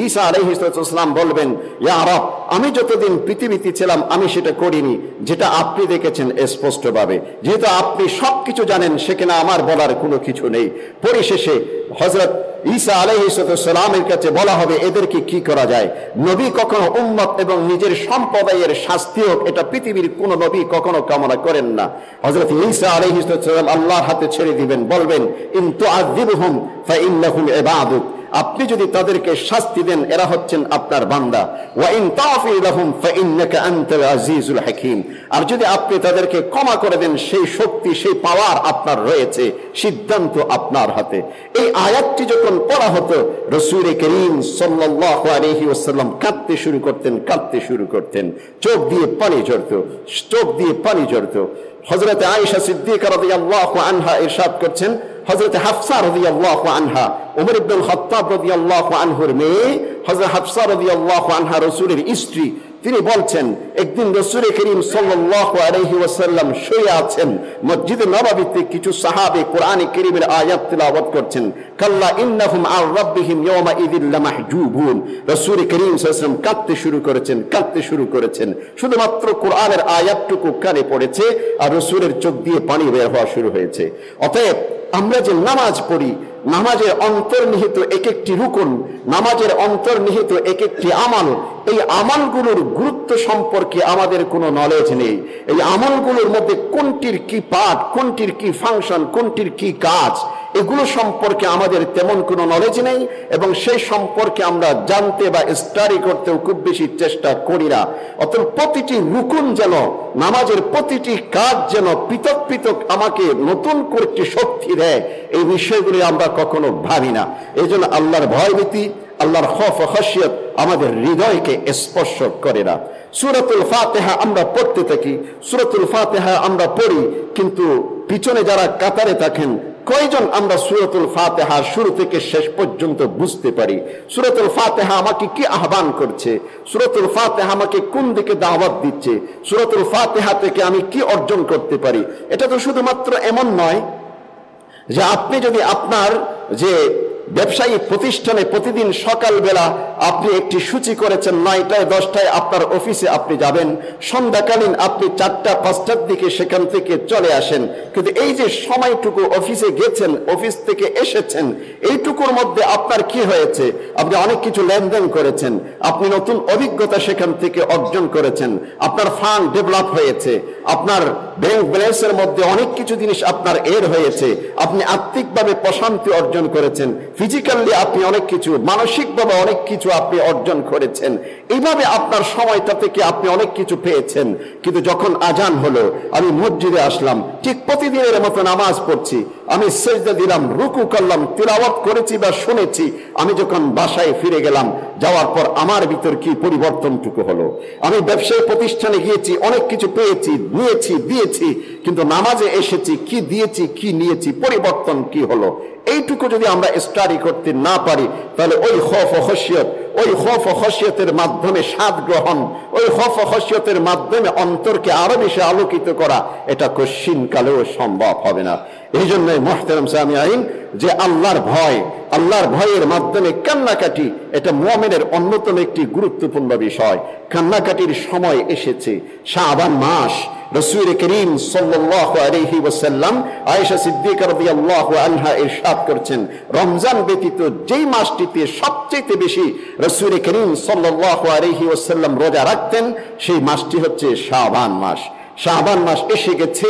ঈসা আলাইহিস সালাম বলবেন, ইয়া রব, আমি যতদিন পৃথিবীতে ছিলাম আমি সেটা করিনি, যেটা আপনি দেখেছেন স্পষ্টভাবে। যেহেতু আপনি সবকিছু জানেন, সেখানে আমার বলার কোনো কিছু নেই। পরিশেষে হযরত ঈসা আলাইহিস সালামের কাছে বলা হবে, এদেরকে কি করা যায়? নবী কখনো উম্মত এবং নিজের সম্প্রদায়ের শাস্তি হোক, এটা পৃথিবীর কোন নবী কখনো কামনা করেন না। হযরত ঈসা আলাইহিস সালাম আল্লাহর হাতে ছেড়ে দিবেন, বলবেন ইন তুআযিবহুম ফাইন্নাহুম ইবাদুক। আপনি যদি তাদেরকে শাস্তি দেন, এরা হচ্ছেন আপনার বান্দা। ওয়া ইন তাগফির লাহুম ফাইন্নাকা আনতাল আজিজুল হাকীম। আর যদি আপনি তাদেরকে ক্ষমা করে দেন, সেই শক্তি, সেই পাওয়ার আপনার রয়েছে, সিদ্ধান্ত আপনার হাতে। এই আয়াতটি যখন পড়া হতো, রাসূল করিম সাল্লাল্লাহু আলাইহি ওয়াসাল্লাম কাঁদতে শুরু করতেন। চোখ দিয়ে পানি ঝরতো। হযরত আয়েশা সিদ্দিকা রাদিয়াল্লাহু আনহা ইরশাদ করছেন, হযরত হাফসা রাদিয়াল্লাহু আনহা ওমর ইবনে খাত্তাব রাদিয়াল্লাহু আনহুর মেয়ে হযরত হাফসা রাদিয়াল্লাহু আনহা রাসূলের স্ত্রী, তিনি বলছেন, একদিন রাসূল করিম সাল্লাল্লাহু আলাইহি ওয়াসাল্লাম শুয়ে আছেন মসজিদে নববীতে, কিছু সাহাবী কোরআনে কারীমের আয়াত তিলাওয়াত করছেন। কাল্লা ইন্নাহুম আন রাব্বিহিম ইয়াওমা ইযিল লামাহজুবুন। রাসূল করিম সাল্লাল্লাহু আলাইহি ওয়াসাল্লাম কাঁদতে শুরু করেছেন। শুধুমাত্র কোরআনের আয়াতটুকু কানে পড়েছে, আর রাসূলের চোখ দিয়ে পানি বের হওয়া শুরু হয়েছে। অতএব আমরা যে নামাজ পড়ি, নামাজের অন্তর্নিহিত এক একটি রুকুন, নামাজের অন্তর্নিহিত এক একটি আমল, এই আমলগুলোর গুরুত্ব সম্পর্কে আমাদের কোনো নলেজ নেই। এই আমলগুলোর মধ্যে কোনটির কি পার্ট, কোনটির কি ফাংশন, কোনটির কি কাজ, এগুলো সম্পর্কে আমাদের তেমন কোনো নলেজ নেই, এবং সেই সম্পর্কে আমরা জানতে বা স্টাডি করতেও খুব বেশি চেষ্টা করি না। অতএব প্রতিটি রুকুন যেন, নামাজের প্রতিটি কাজ যেন পৃথক পৃথক আমাকে নতুন করে একটি শক্তি দেয়, এই বিষয়গুলি আমরা কখনো ভাবি না। এই জন্য আল্লাহর ভয়ভীতি, আল্লাহর খৌফ ও খাশিয়াত আমাদের হৃদয়কে স্পর্শ করে না। সূরাতুল ফাতিহা আমরা পড়তে থাকি, সূরাতুল ফাতিহা আমরা পড়ি, কিন্তু পিছনে যারা কাতারে থাকেন, কয়জন আমরা সূরাতুল ফাতিহা শুরু থেকে শেষ পর্যন্ত বুঝতে পারি? সূরাতুল ফাতিহা আমাকে কি আহ্বান করছে? সূরাতুল ফাতিহা আমাকে কোন দিকে দাওয়াত দিচ্ছে? সূরাতুল ফাতিহা থেকে আমি কি অর্জন করতে পারি? এটা তো শুধুমাত্র এমন নয় যে আপনি যদি আপনার যে ব্যবসায়ী প্রতিষ্ঠানে প্রতিদিন সকালবেলা আপনি একটি সূচি করেছেন, 9টায় 10টায় আপনার অফিসে আপনি যাবেন, সন্ধ্যাকালীন আপনি 4টা-5টার দিকে সেখান থেকে চলে আসেন, কিন্তু এই যে সময়টুকু অফিসে গেছেন, অফিস থেকে এসেছেন, এইটুকুর মধ্যে আপনার কি হয়েছে? আপনি অনেক কিছু লেনদেন করেছেন, আপনি নতুন অভিজ্ঞতা সেখান থেকে অর্জন করেছেন, আপনার ফান্ড ডেভেলপ হয়েছে, আপনার ব্যাংক ব্যালেন্সের মধ্যে অনেক কিছু জিনিস আপনার এর হয়েছে, আপনি আর্থিকভাবে প্রশান্তি অর্জন করেছেন, ফিজিক্যালি আপনি অনেক কিছু, মানসিকভাবে অনেক কিছু আপনি অর্জন করেছেন, এইভাবে আপনার সময়টা থেকে আপনি অনেক কিছু পেয়েছেন। কিন্তু যখন আজান হলো, আমি মসজিদে আসলাম, ঠিক প্রতিদিনের মতো নামাজ পড়ছি, আমি সেজদা দিলাম, রুকু করলাম, তিলাওয়াত করেছি বা শুনেছি, আমি যখন বাসায় ফিরে গেলাম, যাওয়ার পর আমার ভিতর কি পরিবর্তনটুকু হলো? আমি ব্যবসায়ী প্রতিষ্ঠানে গিয়েছি, অনেক কিছু পেয়েছি, নিয়েছি, দিয়েছি, কিন্তু নামাজে এসেছি, কি দিয়েছি, কি নিয়েছি, পরিবর্তন কি হলো? এইটুকু যদি আমরা স্টাডি করতে না পারি, তাহলে ওই খৌফ ও খশিয়ত, ওই খৌফ ও খশিয়তের মাধ্যমে স্বাদ গ্রহণ, ওই খৌফ ও খশিয়তের মাধ্যমে অন্তরকে আরো বেশি আলোকিত করা, এটা কশিন কালেও সম্ভব হবে না। এই জন্যই মুহতারাম সামিঈন, যে আল্লাহর ভয়, আল্লাহর ভয়ের মাধ্যমে কান্নাকাটি, এটা মুমিনের অন্যতম একটি গুরুত্বপূর্ণ বিষয়। কান্নাকাটির সময় এসেছে, শাবান মাস। রাসূল করিম সাল্লাল্লাহু আলাইহি ওয়াসাল্লাম আয়েশা সিদ্দিকা রাদিয়াল্লাহু আনহা ইরশাদ করেছেন, রমজান ব্যতীত যেই মাসটিতে সবচেয়ে বেশি রাসূল করিম সাল্লাল্লাহু আলাইহি ওয়াসাল্লাম রোজা রাখতেন, সেই মাসটি হচ্ছে শাবান মাস। শাবান মাস এসে গেছে,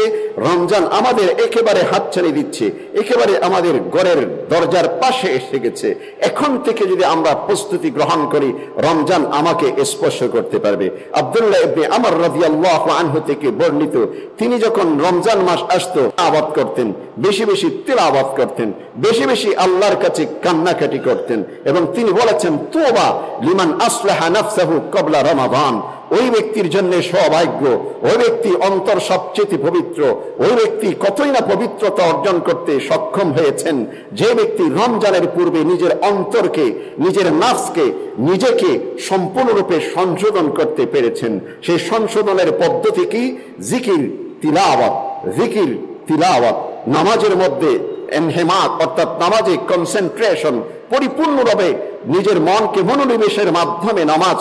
রমজান আমাদের একেবারে হাতছানি দিচ্ছে, একেবারে আমাদের ঘরের দরজার পাশে এসে গেছে। এখন থেকে যদি আমরা প্রস্তুতি গ্রহণ করি, রমজান আমাকে স্পর্শ করতে পারবে। আব্দুল্লাহ ইবনে আমর রাদিয়াল্লাহু আনহু থেকে বর্ণিত, তিনি যখন রমজান মাস আসতো, তিলাওয়াত করতেন, বেশি বেশি তিলাওয়াত করতেন, বেশি বেশি আল্লাহর কাছে কান্নাকাটি করতেন, এবং তিনি বলেছেন, তুবা লিমান আসলাহা নাফসাহু ক্বাবলা রমাদান। ওই ব্যক্তির জন্য সৌভাগ্য, ওই ব্যক্তি অন্তর সবচেয়ে পবিত্র, ওই ব্যক্তি কতই না পবিত্রতা অর্জন করতে সক্ষম হয়েছেন, যে ব্যক্তি রমজানের পূর্বে নিজের অন্তরকে, নিজের নাফসকে, নিজেকে সম্পূর্ণরূপে সংশোধন করতে পেরেছেন। সেই সংশোধনের পদ্ধতি কি? জিকির, তিলাওয়াত, জিকির, তিলাওয়াত, নামাজের মধ্যে এনহেমাত, অর্থাৎ নামাজে কনসেন্ট্রেশন, পরিপূর্ণভাবে নিজের মনকে মনোনিবেশের মাধ্যমে নামাজ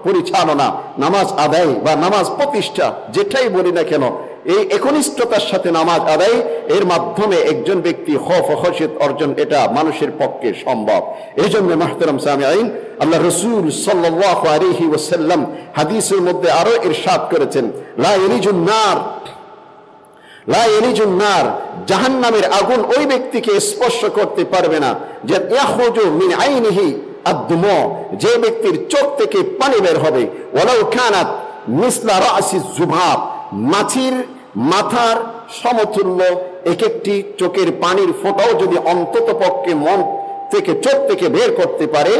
পরিচালনা, নামাজ আদায় বা নামাজ প্রতিষ্ঠা, যেটাই বলি না কেন, এই একনিষ্ঠতার সাথে নামাজ আদায়, এর মাধ্যমে একজন ব্যক্তি খৌফ ও খশিয়ত অর্জন, এটা মানুষের পক্ষে সম্ভব। এই জন্য মুহতারাম সামিঈন, আল্লাহ রাসূল সাল্লাল্লাহু আলাইহি ওয়াসাল্লাম হাদিসের মধ্যে আরো ইরশাদ করেছেন, লা ইয়ালিজুন নার, লা ইয়ালিজুন নার, জাহান্নামের আগুন ওই ব্যক্তিকে স্পর্শ করতে পারবে না, যে ইয়াখরুজু মিন আইনিহি আদ-দুমু, যে ব্যক্তির চোখ থেকে পানি বের হবে, ওয়ালাউ কানাত মিসলা রাসি যুবাব, মাছির মাথার সমতুল্য এক একটি চোখের পানির ফোঁটাও যদি অন্তত পক্ষে মন থেকে, চোখ থেকে বের করতে পারে,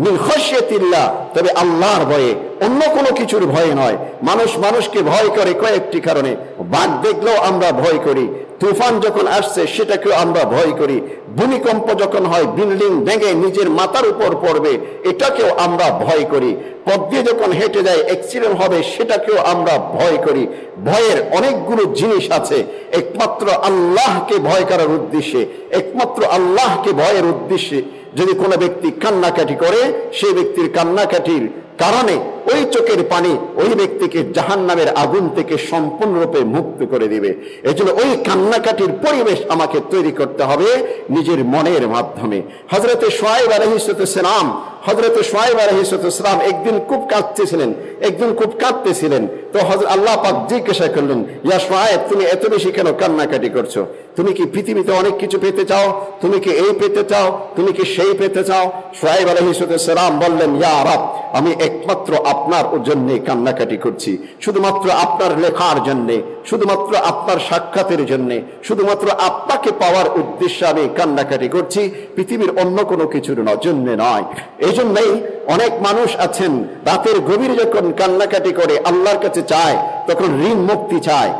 মিন খাশিয়াতিল্লাহ, তবে আল্লাহর ভয়ে, অন্য কোনো কিছুর ভয়ে নয়। মানুষ মানুষকে ভয় করে কয়েকটি কারণে। বাঘ দেখলেও আমরা ভয় করি, তুফান যখন আসছে সেটাকেও আমরা ভয় করি, ভূমিকম্প যখন হয় বিল্ডিং ভেঙে নিজের মাথার উপর পড়বে, এটাকেও আমরা ভয় করি, পথ দিয়ে যখন হেঁটে যায় অ্যাক্সিডেন্ট হবে, সেটাকেও আমরা ভয় করি। ভয়ের অনেকগুলো জিনিস আছে। একমাত্র আল্লাহকে ভয় করার উদ্দেশ্যে, একমাত্র আল্লাহকে ভয়ের উদ্দেশ্যে যদি কোনো ব্যক্তি কান্নাকাটি করে, সেই ব্যক্তির কান্নাকাটির কারণে ওই চোখের পানি ওই ব্যক্তিকে জাহান্নামের আগুন থেকে সম্পূর্ণরূপে মুক্ত করে দিবে। এজন্য ওই কান্নাকাটির পরিবেশ আমাকে তৈরি করতে হবে নিজের মনের মাধ্যমে। হযরতে শুআয়ব আলাইহিস সালাম, হযরতে শুআয়ব আলাইহিস সালাম একদিন খুব কাঁদতেছিলেন, একদিন খুব কাঁদতেছিলেন। তো হযরত আল্লাহ পাক জিজ্ঞাসা করলেন, ইয়া শুআয়ব, তুমি এত বেশি কেন কান্নাকাটি করছো? তুমি কি পৃথিবীতে অনেক কিছু পেতে চাও? তুমি কি এই পেতে চাও? তুমি কি সেই পেতে চাও? শুআয়ব আলাইহিস সালাম বললেন, ইয়া রাব, আমি একমাত্র আপনার জন্যে কান্নাকাটি করছি, শুধুমাত্র আপনার লেখার জন্যে, শুধুমাত্র আপনার সাক্ষাতের জন্যে, শুধুমাত্র আপনাকে পাওয়ার উদ্দেশ্যে আমি কান্নাকাটি করছি, পৃথিবীর অন্য কোনো কিছুর জন্য নয়। এই জন্যই অনেক মানুষ আছেন, রাতের গভীরে যখন কান্নাকাটি করে আল্লাহর কাছে চায়, তখন ঋণ মুক্তি চায়।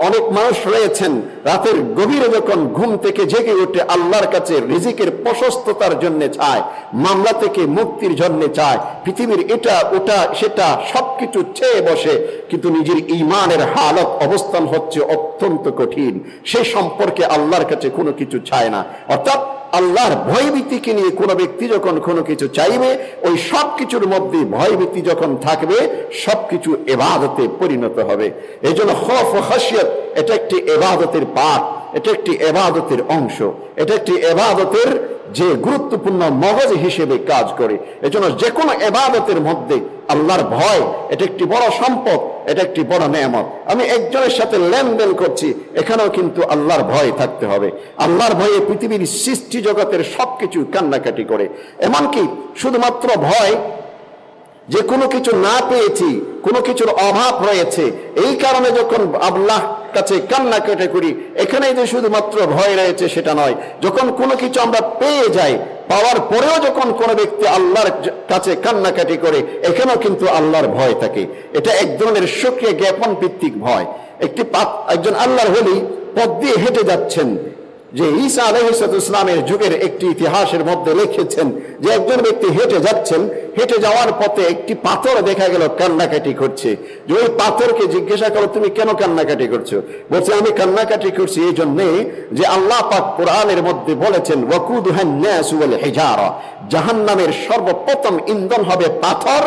অনেক মানুষ রয়েছেন, রাতের গভীরে যখন ঘুম থেকে জেগে উঠে আল্লাহর কাছে রিজিকের প্রশস্ততার জন্য চায়, মামলা থেকে মুক্তির জন্য চায়, পৃথিবীর এটা ওটা সেটা সবকিছু চেয়ে বসে, কিন্তু নিজের ঈমানের হালত অবস্থান হচ্ছে অত্যন্ত কঠিন। সে সম্পর্কে আল্লাহর কাছে কোনো কিছু চায় না। অর্থাৎ আল্লাহর ভয়ভীতিকে নিয়ে কোনো ব্যক্তি যখন কোনো কিছু চাইবে, ওই সব কিছুর মধ্যে ভয়ভীতি যখন থাকবে, সবকিছু ইবাদতে পরিণত হবে। এই জন্য খৌফ ও খাশিয়াত এটা একটি ইবাদতের পার্ট, এটা একটি ইবাদতের অংশ, এটা একটি ইবাদতের যে গুরুত্বপূর্ণ মগজ হিসেবে কাজ করে। এজন্য যে কোনো ইবাদতের মধ্যে আল্লাহর ভয় এটা একটি বড় সম্পদ, এটা একটি বড় নেয়ামত। আমি একজনের সাথে লেনদেন করছি, এখানেও কিন্তু আল্লাহর ভয় থাকতে হবে। আল্লাহর ভয়ে পৃথিবীর সৃষ্টি জগতের সবকিছু কান্নাকাটি করে। এমনকি শুধুমাত্র ভয় যে কোনো কিছু না পেয়েছি, কোনো কিছুর অভাব রয়েছে, এই কারণে যখন আল্লাহ কাছে কান্নাকাটি করি, এখানেই যে শুধুমাত্র ভয় রয়েছে সেটা নয়। যখন কোনো কিছু আমরা পেয়ে যাই, পাওয়ার পরেও যখন কোনো ব্যক্তি আল্লাহর কাছে কান্নাকাটি করে, এখানেও কিন্তু আল্লাহর ভয় থাকে। এটা এক ধরনের শুকরিয়া জ্ঞাপন ভিত্তিক ভয়। একজন আল্লাহর ওলি পথ দিয়ে হেঁটে যাচ্ছেন, যে ঈসা আলাইহিস সালামের যুগের একটি ইতিহাসের মধ্যে লিখেছেন যে একজন ব্যক্তি হেঁটে যাচ্ছেন, হেঁটে যাওয়ার পথে একটি পাথর দেখা গেল কান্নাকাটি করছে। যে ওই পাথরকে জিজ্ঞাসা করো, তুমি কেন কান্নাকাটি করছো? বলছে, আমি কান্নাকাটি করছি এই জন্যে যে আল্লাহ পাক কোরআনের মধ্যে বলেছেন ওয়াকুদুহান নাসু ওয়াল হিজারা, জাহান্নামের সর্বপ্রথম ইন্ধন হবে পাথর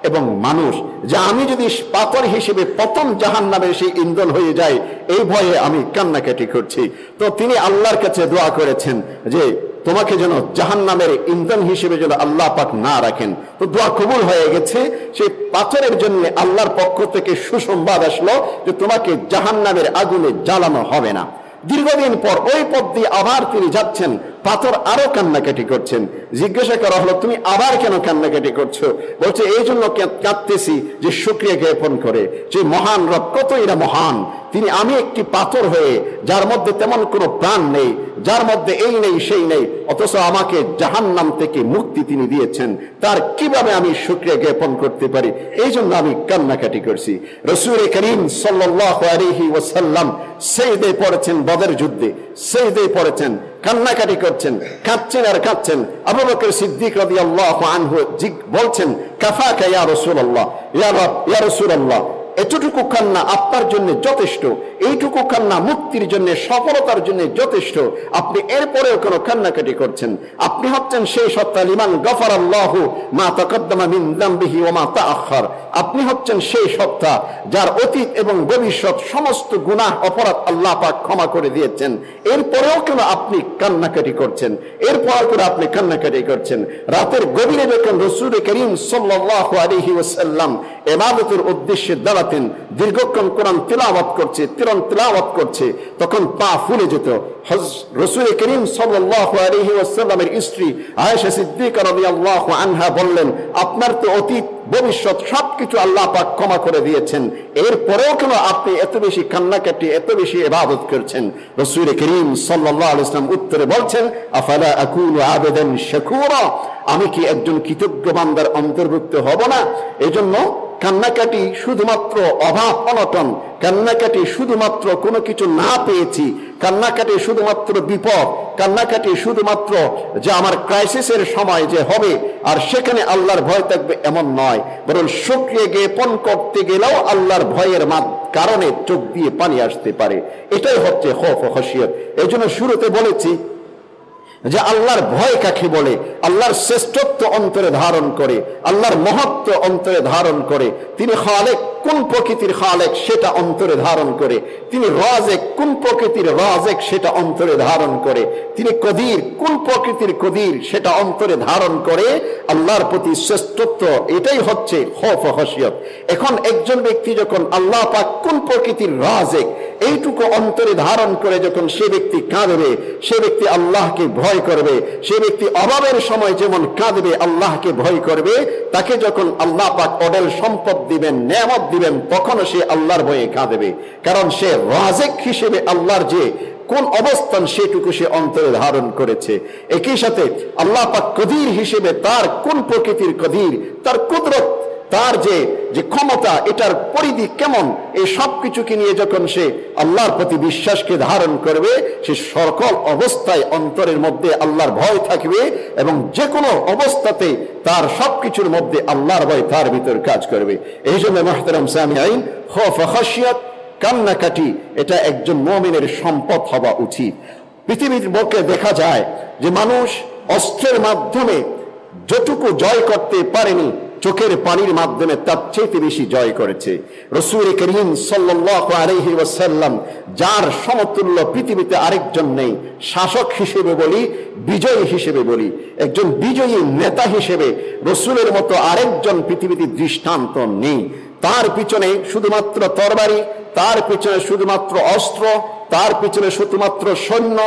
এবং মানুষ। যে আমি যদি পাথর হিসেবে প্রথম জাহান্নামের সেই ইন্ধন হয়ে যায়, এই ভয়ে আমি কান্নাকাটি করছি। তো তিনি আল্লাহর কাছে দোয়া করেছেন যে তোমাকে যেন জাহান্নামের ইন্ধন হিসেবে যেন আল্লাহ পাক না রাখেন। তো দোয়া কবুল হয়ে গেছে। সেই পাথরের জন্য আল্লাহর পক্ষ থেকে সুসংবাদ আসলো যে তোমাকে জাহান্নামের আগুনে জ্বালানো হবে না। দীর্ঘদিন পর ওই পথ দিয়ে আবার তিনি যাচ্ছেন, পাথর আরো কান্নাকাটি করছেন। জিজ্ঞাসা করা হলো, তুমি আবার কেন কান্নাকাটি করছো? বলছে, এই জন্য কাঁদতেছি যে শুকরিয়া জ্ঞাপন করে যে মহান রব কত এরা মহান। তিনি, আমি একটি পাথর হয়ে যার মধ্যে তেমন কোনো প্রাণ নেই, যার মধ্যে এই নেই সেই নেই, অথচ আমাকে জাহান্নাম থেকে মুক্তি তিনি দিয়েছেন, তার কিভাবে আমি শুকরিয়া জ্ঞাপন করতে পারি? এই জন্য আমি কান্নাকাটি করছি। রাসূল করিম সাল্লাল্লাহু আলাইহি ওয়াসাল্লাম সেজদায় পড়েছেন, বদর যুদ্ধে সেজদায় পড়েছেন, কান্নাকাটি করছেন, কাঁদছেন আর কাঁদছেন। আবু বকর সিদ্দিক রাদিয়াল্লাহু আনহু বলছেন, কাফাকা ইয়া রাসূলুল্লাহ, ইয়া রাসূলুল্লাহ, এতটুকু কান্না আপনার জন্য যথেষ্ট, এইটুকু কান্না মুক্তির জন্য, সফলতার জন্য যথেষ্ট। আপনি এরপরেও কেন কান্নাকাটি করছেন? আপনি হচ্ছেন সেই সত্তা লিমান গফারাল্লাহু মা তাকাদ্দামা মিন যামবিহি ওয়া মা তাআখার। আপনি হচ্ছেন সেই সত্তা যার অতীত এবং ভবিষ্যৎ সমস্ত গুনাহ অপরাধ আল্লাহ পাক ক্ষমা করে দিয়েছেন। এরপরেও কেন আপনি কান্নাকাটি করছেন? এরপর করে আপনি কান্নাকাটি করছেন। রাতের গভীরে যখন রাসূল করিম সাল্লাল্লাহু আলাইহি ওয়াসাল্লাম ইবাদতের উদ্দেশ্যে দাঁড়াতেন, দীর্ঘক্ষণ কোরআন তিলাওয়াত করছে, তখন পা ফুলে যেত। রাসূল করিম সাল্লাল্লাহু আলাইহি ওয়াসাল্লামের স্ত্রী আয়েশা সিদ্দিকা রাদিয়াল্লাহু আনহা বললেন, আপনার তো অতীত ভবিষ্যৎ সবকিছু আল্লাহ পাক ক্ষমা করে দিয়েছেন, এরপরেও কেন আপনি এত বেশি কান্নাকাটি, এত বেশি ইবাদত করছেন? রাসূল করিম সাল্লাল্লাহু আলাইহি ওয়াসাল্লাম উত্তরে বলছেন, আফালা আকুনু আবেদান শাকুরা, আমি কি একজন কৃতজ্ঞ বান্দার অন্তর্ভুক্ত হব না? এজন্য কান্নাকাটি শুধুমাত্র অভাব অনটন, কান্নাকাটি শুধুমাত্র কোনো কিছু না পেয়েছি, কান্নাকাটি শুধুমাত্র বিপদ, কান্নাকাটি শুধুমাত্র যে আমার ক্রাইসিসের সময় যে হবে আর সেখানে আল্লাহর ভয় থাকবে এমন নয়, বরং শুকরিয়া জ্ঞাপন করতে গেলেও আল্লাহর ভয়ের কারণে চোখ দিয়ে পানি আসতে পারে। এটাই হচ্ছে খৌফ ও খশিয়ত। এই জন্য শুরুতে বলেছি যে আল্লাহর ভয় কাকে বলে? আল্লাহর শ্রেষ্ঠত্ব অন্তরে ধারণ করে, আল্লাহর মহত্ব অন্তরে ধারণ করে। তিনি খালেক, কোন প্রকৃতির খালেক সেটা অন্তরে ধারণ করে। তিনি রাজেক, কোন প্রকৃতির রাজেক সেটা অন্তরে ধারণ করে। তিনি কদির, কোন প্রকৃতির কদির সেটা অন্তরে ধারণ করে। আল্লাহর প্রতি শ্রেষ্ঠত্ব, এটাই হচ্ছে খৌফ ও খশিয়ত। এখন একজন ব্যক্তি যখন আল্লাহ পাক কোন প্রকৃতির রাজেক এইটুকু অন্তরে ধারণ করে যখন সে ব্যক্তি কাঁদবে, সে ব্যক্তি আল্লাহকে ভয় করবে, সে ব্যক্তি অভাবের সময় যেমন কাঁদবে আল্লাহকে ভয় করবে, তাকে যখন আল্লাহ পাক অডেল সম্পদ দিবেন, নেয়ামত দিবেন, তখন সে আল্লাহর ভয়ে কাঁদবে। কারণ সে রাজেক হিসেবে আল্লাহর যে কোন অবস্থান সেটুকু সে অন্তরে ধারণ করেছে। একই সাথে আল্লাহ পাক কদির হিসেবে তার কোন প্রকৃতির কদির, তার কুদরত, তার যে ক্ষমতা, এটার পরিধি কেমন, এই সব কিছুকে নিয়ে যখন সে আল্লাহর প্রতি বিশ্বাসকে ধারণ করবে, সে সকল অবস্থায় অন্তরের মধ্যে আল্লাহর ভয় থাকবে এবং যে কোনো অবস্থাতে তার সবকিছুর মধ্যে আল্লাহর ভয় তার ভিতর কাজ করবে। এই জন্য মুহতারাম সামিঈন, খৌফ ও খশিয়ত, কান্নাকাটি, এটা একজন মুমিনের সম্পদ হওয়া উচিত। পৃথিবীর বুকে দেখা যায় যে মানুষ অস্ত্রের মাধ্যমে যতটুকু জয় করতে পারেনি, চোখের পানির মাধ্যমে তার চেয়ে বেশি জয় করেছে। রাসূল করিম সাল্লাল্লাহু আলাইহি ওয়াসাল্লাম, যার সমতুল্য পৃথিবীতে আরেকজন নেই, শাসক হিসেবে বলি, বিজয়ী হিসেবে বলি, একজন বিজয়ী নেতা হিসেবে রাসূলের মতো আরেকজন পৃথিবীতে দৃষ্টান্ত নেই। তার পিছনে শুধুমাত্র তরবারি, তার পিছনে শুধুমাত্র অস্ত্র, তার পিছনে শুধুমাত্র সৈন্য,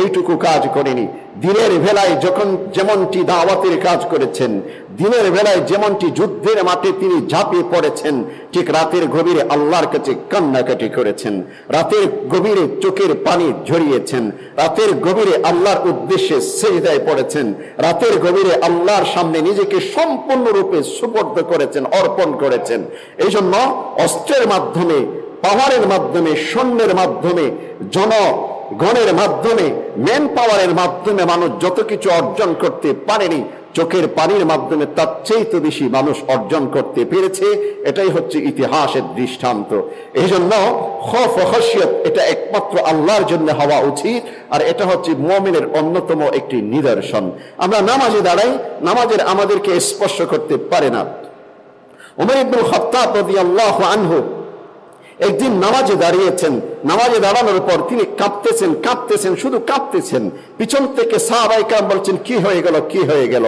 এইটুকু কাজ করেনি। দিনের বেলায় যখন যেমনটি দাওয়াতের কাজ করেছেন, দিনের বেলায় যেমনটি যুদ্ধের মাঠে তিনি ঝাঁপিয়ে পড়েছেন, ঠিক রাতের গভীরে আল্লাহর কাছে কান্নাকাটি করেছেন, রাতের গভীরে চোখের পানি ঝরিয়েছেন, রাতের গভীরে আল্লাহর উদ্দেশ্যে সিজদায় পড়েছেন, রাতের গভীরে আল্লাহর সামনে নিজেকে সম্পূর্ণরূপে সুপর্দ করেছেন, অর্পণ করেছেন। এই জন্য অস্ত্রের মাধ্যমে, পাওয়ারের মাধ্যমে, সৈন্যের মাধ্যমে, জনগণের মাধ্যমে, ম্যান পাওয়ারের মাধ্যমে মানুষ যত কিছু অর্জন করতে পারেনি, চোখের পানির মাধ্যমে তার চেয়ে বেশি মানুষ অর্জন করতে পেরেছে। এটাই হচ্ছে ইতিহাসের দৃষ্টান্ত। এই জন্য খৌফ ও খশিয়ত এটা একমাত্র আল্লাহর জন্য হওয়া উচিত, আর এটা হচ্ছে মুমিনের অন্যতম একটি নিদর্শন। আমরা নামাজে দাঁড়াই, নামাজের আমাদেরকে স্পর্শ করতে পারে না। উমর ইবনে খাত্তাব রাদিয়াল্লাহু আনহু একদিন নামাজে দাঁড়িয়েছেন, নামাজে দাঁড়ানোর পর তিনি কাঁপতেছেন, শুধু কাঁপতেছেন। পিছন থেকে সাহাবায়ে কেরাম বলছেন, কি হয়ে গেল, কি হয়ে গেল?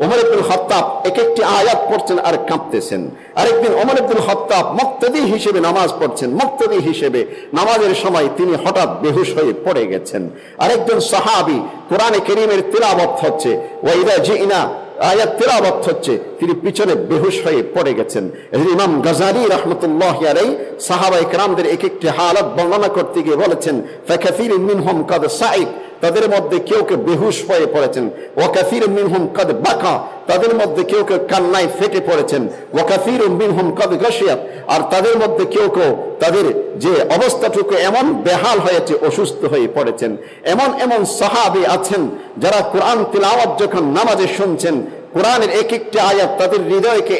ওমর ইবনে খাত্তাব এক একটি আয়াত পড়ছেন আর কাঁপতেছেন। আরেকদিন ওমর ইবনে খাত্তাব মুক্তাদি হিসেবে নামাজ পড়ছেন, মুক্তাদি হিসেবে নামাজের সময় তিনি হঠাৎ বেহুশ হয়ে পড়ে গেছেন। আরেকজন সাহাবী, কোরআনে কারীমের তিলাওয়াত হচ্ছে, ওয়া ইযা জিনা আয়াত তিলাওয়াত হচ্ছে, তিনি পিছনে বেহুশ হয়ে পড়ে গেছেন। ইমাম গাজালি রাহমাতুল্লাহি আলাইহি সাহাবায়ে কেরামদের এক একটি হালাত বর্ণনা করতে গিয়ে বলেছেন, ফাকাসীরুম মিনহুম কাদ সাইক, তাদের মধ্যে কেউ কেউ বেহুশ হয়ে পড়েছেন, ওয়া কাসীরুম মিনহুম কাদ বাকা, তাদের মধ্যে কেউ কেউ কান্নায় ফেটে পড়েছেন, ওয়া কাসীরুম মিনহুম কাদ গাশিয়াত, আর তাদের মধ্যে কেউ কেউ তাদের যে অবস্থাটুকু এমন বেহাল হয়েছে, অসুস্থ হয়ে পড়েছেন। এমন এমন সাহাবী আছেন যারা কোরআন তিলাওয়াত যখন নামাজে শুনছেন, কোরআনের এক একটি আয়াত তাদের হৃদয়কে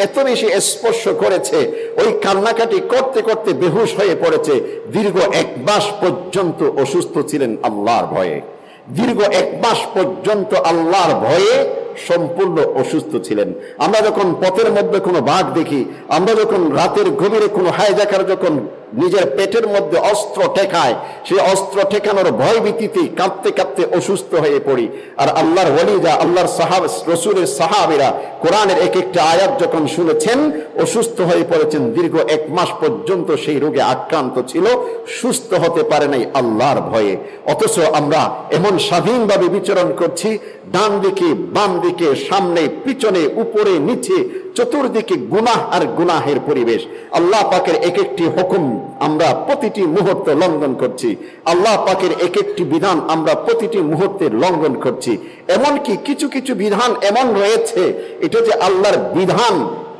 এত বেশি স্পর্শ করেছে, ওই কান্নাকাটি করতে করতে বেহুশ হয়ে পড়েছে। দীর্ঘ 1 মাস পর্যন্ত অসুস্থ ছিলেন আল্লাহর ভয়ে, দীর্ঘ 1 মাস পর্যন্ত আল্লাহর ভয়ে সম্পূর্ণ অসুস্থ ছিলেন। আমরা যখন পথের মধ্যে কোনো বাঘ দেখি, আমরা যখন রাতের গভীরে কোনো হাইজ্যাকার যখন নিজের পেটের মধ্যে অস্ত্র ঠেকায়, সেই অস্ত্র ঠেকানোর ভয় ভীতিতে কাঁপতে কাঁপতে অসুস্থ হয়ে পড়ি। আর আল্লাহর ওয়ালিরা, আল্লাহর রাসূলের সাহাবীরা কোরআনের এক একটা আয়াত যখন শুনেছেন, অসুস্থ হয়ে পড়েছেন। দীর্ঘ 1 মাস পর্যন্ত সেই রোগে আক্রান্ত ছিল, সুস্থ হতে পারে নাই আল্লাহর ভয়ে। অথচ আমরা এমন স্বাধীনভাবে বিচরণ করছি, ডান দিকে বাম দিকে, সামনে পিছনে, উপরে নিচে, চতুর্দিকে গুনাহ আর গুনাহের পরিবেশ। আল্লাহ পাকের এক একটি হুকুম আমরা প্রতিটি মুহূর্তে লঙ্ঘন করছি, আল্লাহ পাকের এক একটি বিধান আমরা প্রতিটি মুহূর্তে লঙ্ঘন করছি। এমনকি কিছু কিছু বিধান এমন রয়েছে, এটা যে আল্লাহর বিধান,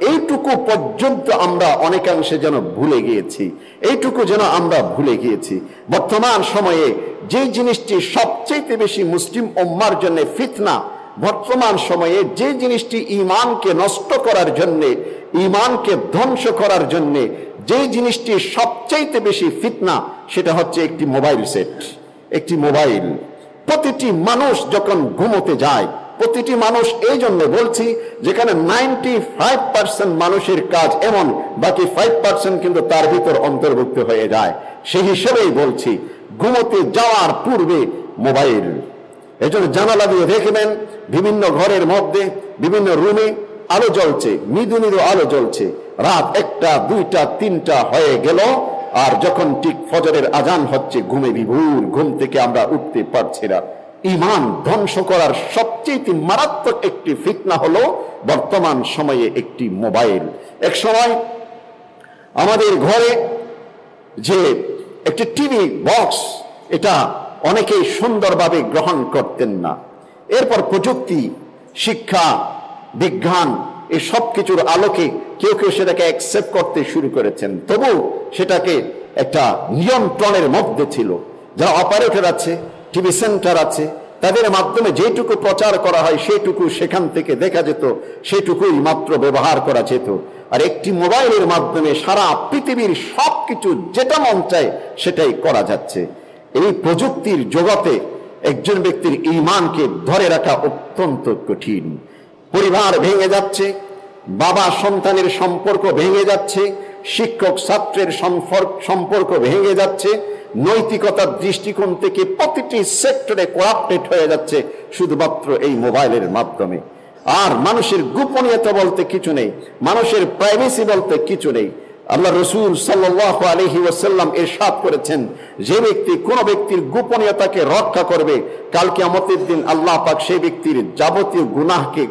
এইটুকু পর্যন্ত আমরা অনেকাংশে যেন ভুলে গিয়েছি, এইটুকু যেন আমরা ভুলে গিয়েছি। বর্তমান সময়ে যে জিনিসটি সবচেয়ে বেশি মুসলিম উম্মার জন্য ফিতনা, বর্তমান সময়ে যে জিনিসটি ঈমানকে নষ্ট করার জন্য, ঈমানকে ধ্বংস করার জন্য যে জিনিসটি সবচেয়ে বেশি ফিতনা, সেটা হচ্ছে একটি মোবাইল সেট, একটি মোবাইল। প্রতিটি মানুষ যখন ঘুমোতে যায়, প্রতিটি মানুষ, এই জন্য বলছি যেখানে 95% মানুষের কাজ এমন, বাকি 5% কিন্তু তার ভিতর অন্তর্ভুক্ত হয়ে যায়। সেই হিসেবেই বলছি, ঘুমোতে যাওয়ার পূর্বে মোবাইল, এই জন্য জানালা দিয়ে দেখবেন বিভিন্ন ঘরের মধ্যে, বিভিন্ন রুমে আলো জ্বলছে, মৃদু মৃদু আলো জ্বলছে। রাত 1টা 2টা 3টা হয়ে গেল, আর যখন ঠিক ফজরের আজান হচ্ছে, ঘুমে বিভোর, ঘুম থেকে আমরা উঠতে পারছি না। ঈমান ধ্বংস করার সবচেয়ে মারাত্মক একটি ফিতনা হলো বর্তমান সময়ে একটি মোবাইল। এক সময় আমাদের ঘরে যে একটি টিভি বক্স, এটা অনেকেই সুন্দরভাবে গ্রহণ করতেন না। এরপর প্রযুক্তি, শিক্ষা, বিজ্ঞান, এই সব কিছুর আলোকে কেউ কেউ সেটাকে অ্যাকসেপ্ট করতে শুরু করেছেন। তবু সেটাকে একটা নিয়ন্ত্রণের মধ্যে ছিল। যারা অপারেটর আছে, টিভি সেন্টার আছে, তাদের মাধ্যমে যেটুকু প্রচার করা হয় সেটুকু সেখান থেকে দেখা যেত, সেটুকুই মাত্র ব্যবহার করা যেত। আর একটি মোবাইলের মাধ্যমে সারা পৃথিবীর সবকিছু যেটা মন চায় সেটাই করা যাচ্ছে। এই প্রযুক্তির জগতে একজন ব্যক্তির ঈমানকে ধরে রাখা অত্যন্ত কঠিন। পরিবার ভেঙে যাচ্ছে, বাবা সন্তানের সম্পর্ক ভেঙে যাচ্ছে, শিক্ষক ছাত্রের সম্পর্ক ভেঙে যাচ্ছে, নৈতিকতার দৃষ্টিকোণ থেকে প্রতিটি সেক্টরে করাপ্টেড হয়ে যাচ্ছে শুধুমাত্র এই মোবাইলের মাধ্যমে। আর মানুষের গোপনীয়তা বলতে কিছু নেই, মানুষের প্রাইভেসি বলতে কিছু নেই। আল্লাহ রসুল সাল্লাল্লাহু আলাইহি ওয়াসাল্লাম ইরশাদ করেছেন, যে ব্যক্তি কোন ব্যক্তির গোপনীয়তাকে রক্ষা করবে, কাল কিয়ামতের দিন আল্লাহ পাক সেই ব্যক্তির যাবতীয় গুনাহকে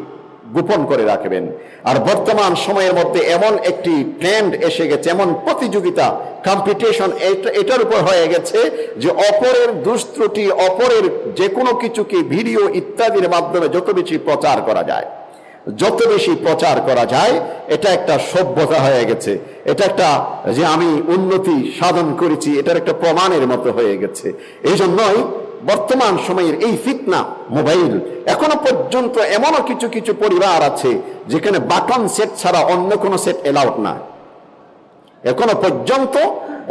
গোপন করে রাখবেন। আর বর্তমান সময়ের মধ্যে এমন একটি ট্রেন্ড এসে গেছে, এমন প্রতিযোগিতা, কম্পিটিশন এটার উপর হয়ে গেছে যে অপরের দুষ্ত্রুটি, অপরের যে কোনো কিছুকে ভিডিও ইত্যাদির মাধ্যমে যত বেশি প্রচার করা যায়, যত বেশি প্রচার করা যায়, এটা একটা সভ্যতা হয়ে গেছে। এটা একটা যে আমি উন্নতি সাধন করেছি, এটার একটা প্রমাণের মতো হয়ে গেছে। এই জন্যই বর্তমান সময়ের এই ফিতনা মোবাইল, এখনো পর্যন্ত এমনও কিছু কিছু পরিবার আছে যেখানে বাটন সেট ছাড়া অন্য কোনো সেট এলাউড না। এখনো পর্যন্ত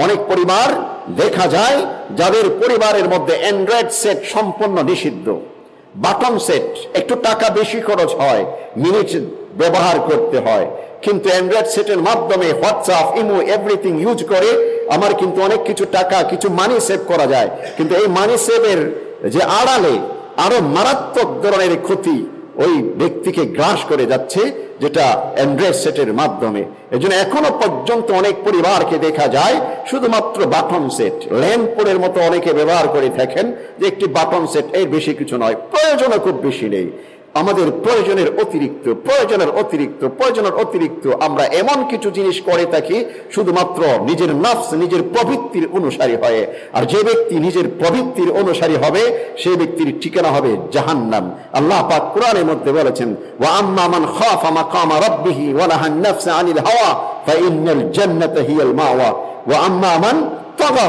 অনেক পরিবার দেখা যায় যাদের পরিবারের মধ্যে অ্যান্ড্রয়েড সেট সম্পূর্ণ নিষিদ্ধ। বাটন সেট একটু টাকা বেশি খরচ হয়, মিনিট ব্যবহার করতে হয়, কিন্তু অ্যান্ড্রয়েড সেটের মাধ্যমে হোয়াটসঅ্যাপ, ইমো এভরিথিং ইউজ করে আমার কিন্তু অনেক কিছু টাকা, কিছু মানি সেভ করা যায়। কিন্তু এই মানি সেভের যে আড়ালে আরো মারাত্মক ধরনের ক্ষতি ওই ব্যক্তিকে গ্রাস করে যাচ্ছে, যেটা অ্যান্ড্রয়েড সেটের মাধ্যমে। এজন্য এখনো পর্যন্ত অনেক পরিবারকে দেখা যায় শুধুমাত্র বাটন সেট, ল্যাম্পের মতো অনেকে ব্যবহার করে থাকেন, যে একটি বাটন সেট, এর বেশি কিছু নয়, প্রয়োজনও খুব বেশি নেই। আমাদের প্রয়োজনের অতিরিক্ত আমরা এমন কিছু জিনিস করে থাকি শুধুমাত্র নিজের নফস, নিজের প্রবৃত্তির অনুসারী হয়ে। আর যে ব্যক্তি নিজের প্রবৃত্তির অনুসারী হবে, সেই ব্যক্তির ঠিকানা হবে জাহান্নাম। আল্লাহ পাক কোরআনের মধ্যে বলেছেন, ওয়া আম্মা মান খাফা মাকামা রাব্বিহি ওয়া নাহা আন-নাফসা আনিল হাওয়া ফাইন্নাল জান্নাতা হিয়াল মাওয়া ওয়া আম্মা মান তাগা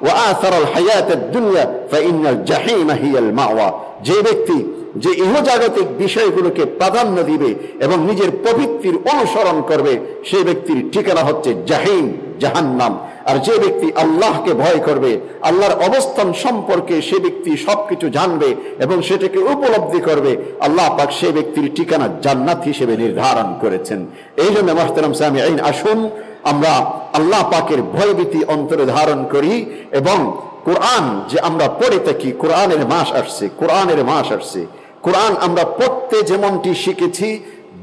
ওয়া আসারা আল হায়াতাদ দুনিয়া ফাইন্নাল জাহিমা হিয়াল মাওয়া। যে ব্যক্তি যে ইহজাগতিক বিষয়গুলোকে প্রাধান্য দিবে এবং নিজের প্রবৃত্তির অনুসরণ করবে, সেই ব্যক্তির ঠিকানা হচ্ছে জাহিম, জাহান্নাম। আর যে ব্যক্তি আল্লাহকে ভয় করবে, আল্লাহর অবস্থান সম্পর্কে সে ব্যক্তি সবকিছু জানবে এবং সেটাকে উপলব্ধি করবে, আল্লাহ পাক সেই ব্যক্তির ঠিকানা জান্নাত হিসেবে নির্ধারণ করেছেন। এই জন্য মুহতারাম সামিঈন, আসুন আমরা আল্লাহ পাকের ভয়ভীতি অন্তরে ধারণ করি এবং কোরআন যে আমরা পড়ে থাকি, কোরআনের মাস আসছে, কোরআন আমরা পড়তে যেমনটি শিখেছি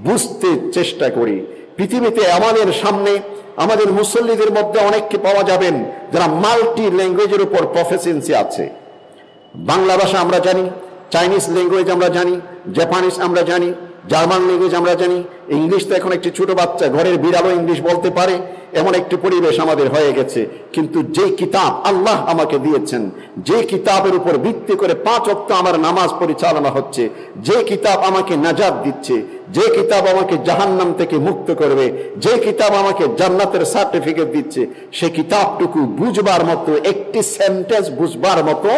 বুঝতে চেষ্টা করি। পৃথিবীতে আমাদের সামনে, আমাদের মুসল্লিদের মধ্যে অনেককে পাওয়া যাবেন যারা মাল্টি ল্যাঙ্গুয়েজের উপর প্রফিসিয়েন্সি আছে। বাংলা ভাষা আমরা জানি, চাইনিজ ল্যাঙ্গুয়েজ আমরা জানি, জাপানিজ আমরা জানি, জার্মান ল্যাঙ্গুয়েজ আমরা জানি, ইংলিশ তো এখন একটি ছোট বাচ্চা, ঘরের বিড়ালও ইংলিশ বলতে পারে, এমন একটি পরিবেশ আমাদের হয়ে গেছে। কিন্তু যে কিতাব আল্লাহ আমাকে দিয়েছেন, যে কিতাবের উপর ভিত্তি করে 5 ওয়াক্ত আমার নামাজ পরিচালনা হচ্ছে, যে কিতাব আমাকে নাজাত দিচ্ছে, যে কিতাব আমাকে জাহান্নাম থেকে মুক্ত করবে, যে কিতাব আমাকে জান্নাতের সার্টিফিকেট দিচ্ছে, সে কিতাবটুকু বুঝবার মতো, একটি সেন্টেন্স বুঝবার মতো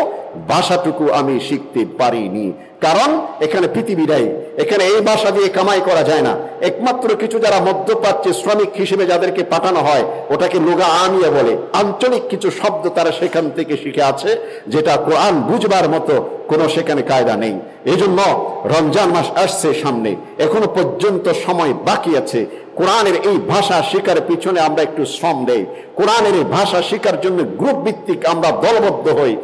ভাষাটুকু আমি শিখতে পারিনি। কারণ এখানে পৃথিবী নাই, এখানে এই ভাষা দিয়ে কামাই করা যায় না। একমাত্র কিছু যারা মধ্যপ্রাচ্যে শ্রমিক হিসেবে যাদেরকে পাঠানো হয়, ওটাকে লুগা আমিয়া বলে, আঞ্চলিক কিছু শব্দ তারা সেখান থেকে শিখে আছে, যেটা কোরআন বুঝবার মতো কোনো সেখানে কায়দা নেই। এই জন্য রমজান মাস আসছে সামনে, এখনো পর্যন্ত সময় বাকি আছে। কোরআনের এই ভাষা শেখার পিছনে আমরা একটু শ্রম দেই, কোরআনের এই ভাষা শেখার জন্য গ্রুপ ভিত্তিক আমরা দলবদ্ধ হয়ে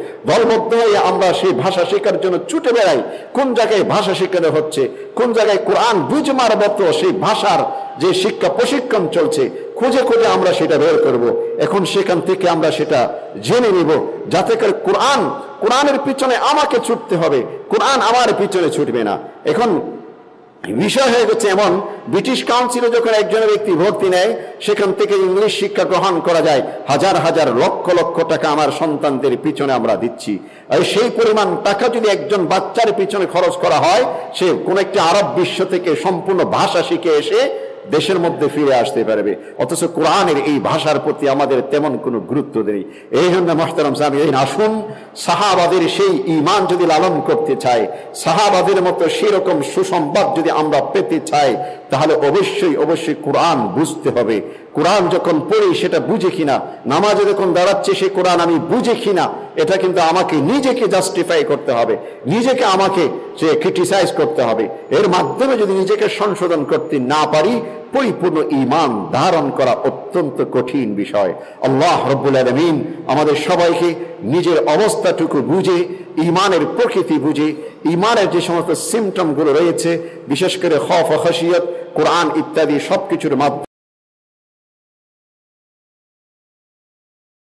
আমরা সেই ভাষা শেখার জন্য ছুটে বেড়াই। কোন জায়গায় ভাষা শেখানো হচ্ছে, কোন জায়গায় কোরআন বুঝবার মতো সেই ভাষার যে শিক্ষা প্রশিক্ষণ চলছে, খুঁজে খুঁজে আমরা সেটা বের করব। এখন সেখান থেকে আমরা সেটা জেনে নিব, যাতে করে কোরআনের পিছনে আমাকে ছুটতে হবে, কোরআন আমার পিছনে ছুটবে না। এখন বিষয় হয়ে গেছে এমন, ব্রিটিশ কাউন্সিলে যখন একজন ব্যক্তি ভর্তি নেয়, সেখান থেকে ইংলিশ শিক্ষা গ্রহণ করা যায়, হাজার হাজার লক্ষ লক্ষ টাকা আমার সন্তানদের পিছনে আমরা দিচ্ছি। আর সেই পরিমাণ টাকা যদি একজন বাচ্চার পিছনে খরচ করা হয়, সে কোন একটি আরব বিশ্ব থেকে সম্পূর্ণ ভাষা শিখে এসে দেশের মধ্যে ফিরে আসতে পারবে। অথচ কোরআনের এই ভাষার প্রতি আমাদের তেমন কোনো গুরুত্ব নেই। এই জন্য মুহতারাম সামিঈন, আসুন সাহাবাদের সেই ঈমান যদি লালন করতে চাই, সাহাবাদের মতো সেরকম সুসংবাদ যদি আমরা পেতে চাই, তাহলে অবশ্যই কোরআন বুঝতে হবে। কোরআন যখন পড়ি সেটা বুঝে কিনা, নামাজে যখন দাঁড়াচ্ছে সে কোরআন আমি বুঝে কিনা, এটা কিন্তু আমাকে নিজেকে জাস্টিফাই করতে হবে, নিজেকে আমাকে সে ক্রিটিসাইজ করতে হবে। এর মাধ্যমে যদি নিজেকে সংশোধন করতে না পারি, পরিপূর্ণ ঈমান ধারণ করা অত্যন্ত কঠিন বিষয়। আল্লাহ রাব্বুল আলামিন আমাদের সবাইকে নিজের অবস্থাটুকু বুঝে ইমানের প্রকৃতি বুঝি, ইমানের যে সমস্ত সিমটম গুলো রয়েছে, বিশেষ করে খৌফ ও খশিয়ত, কোরআন ইত্যাদি সবকিছুর মাধ্যমে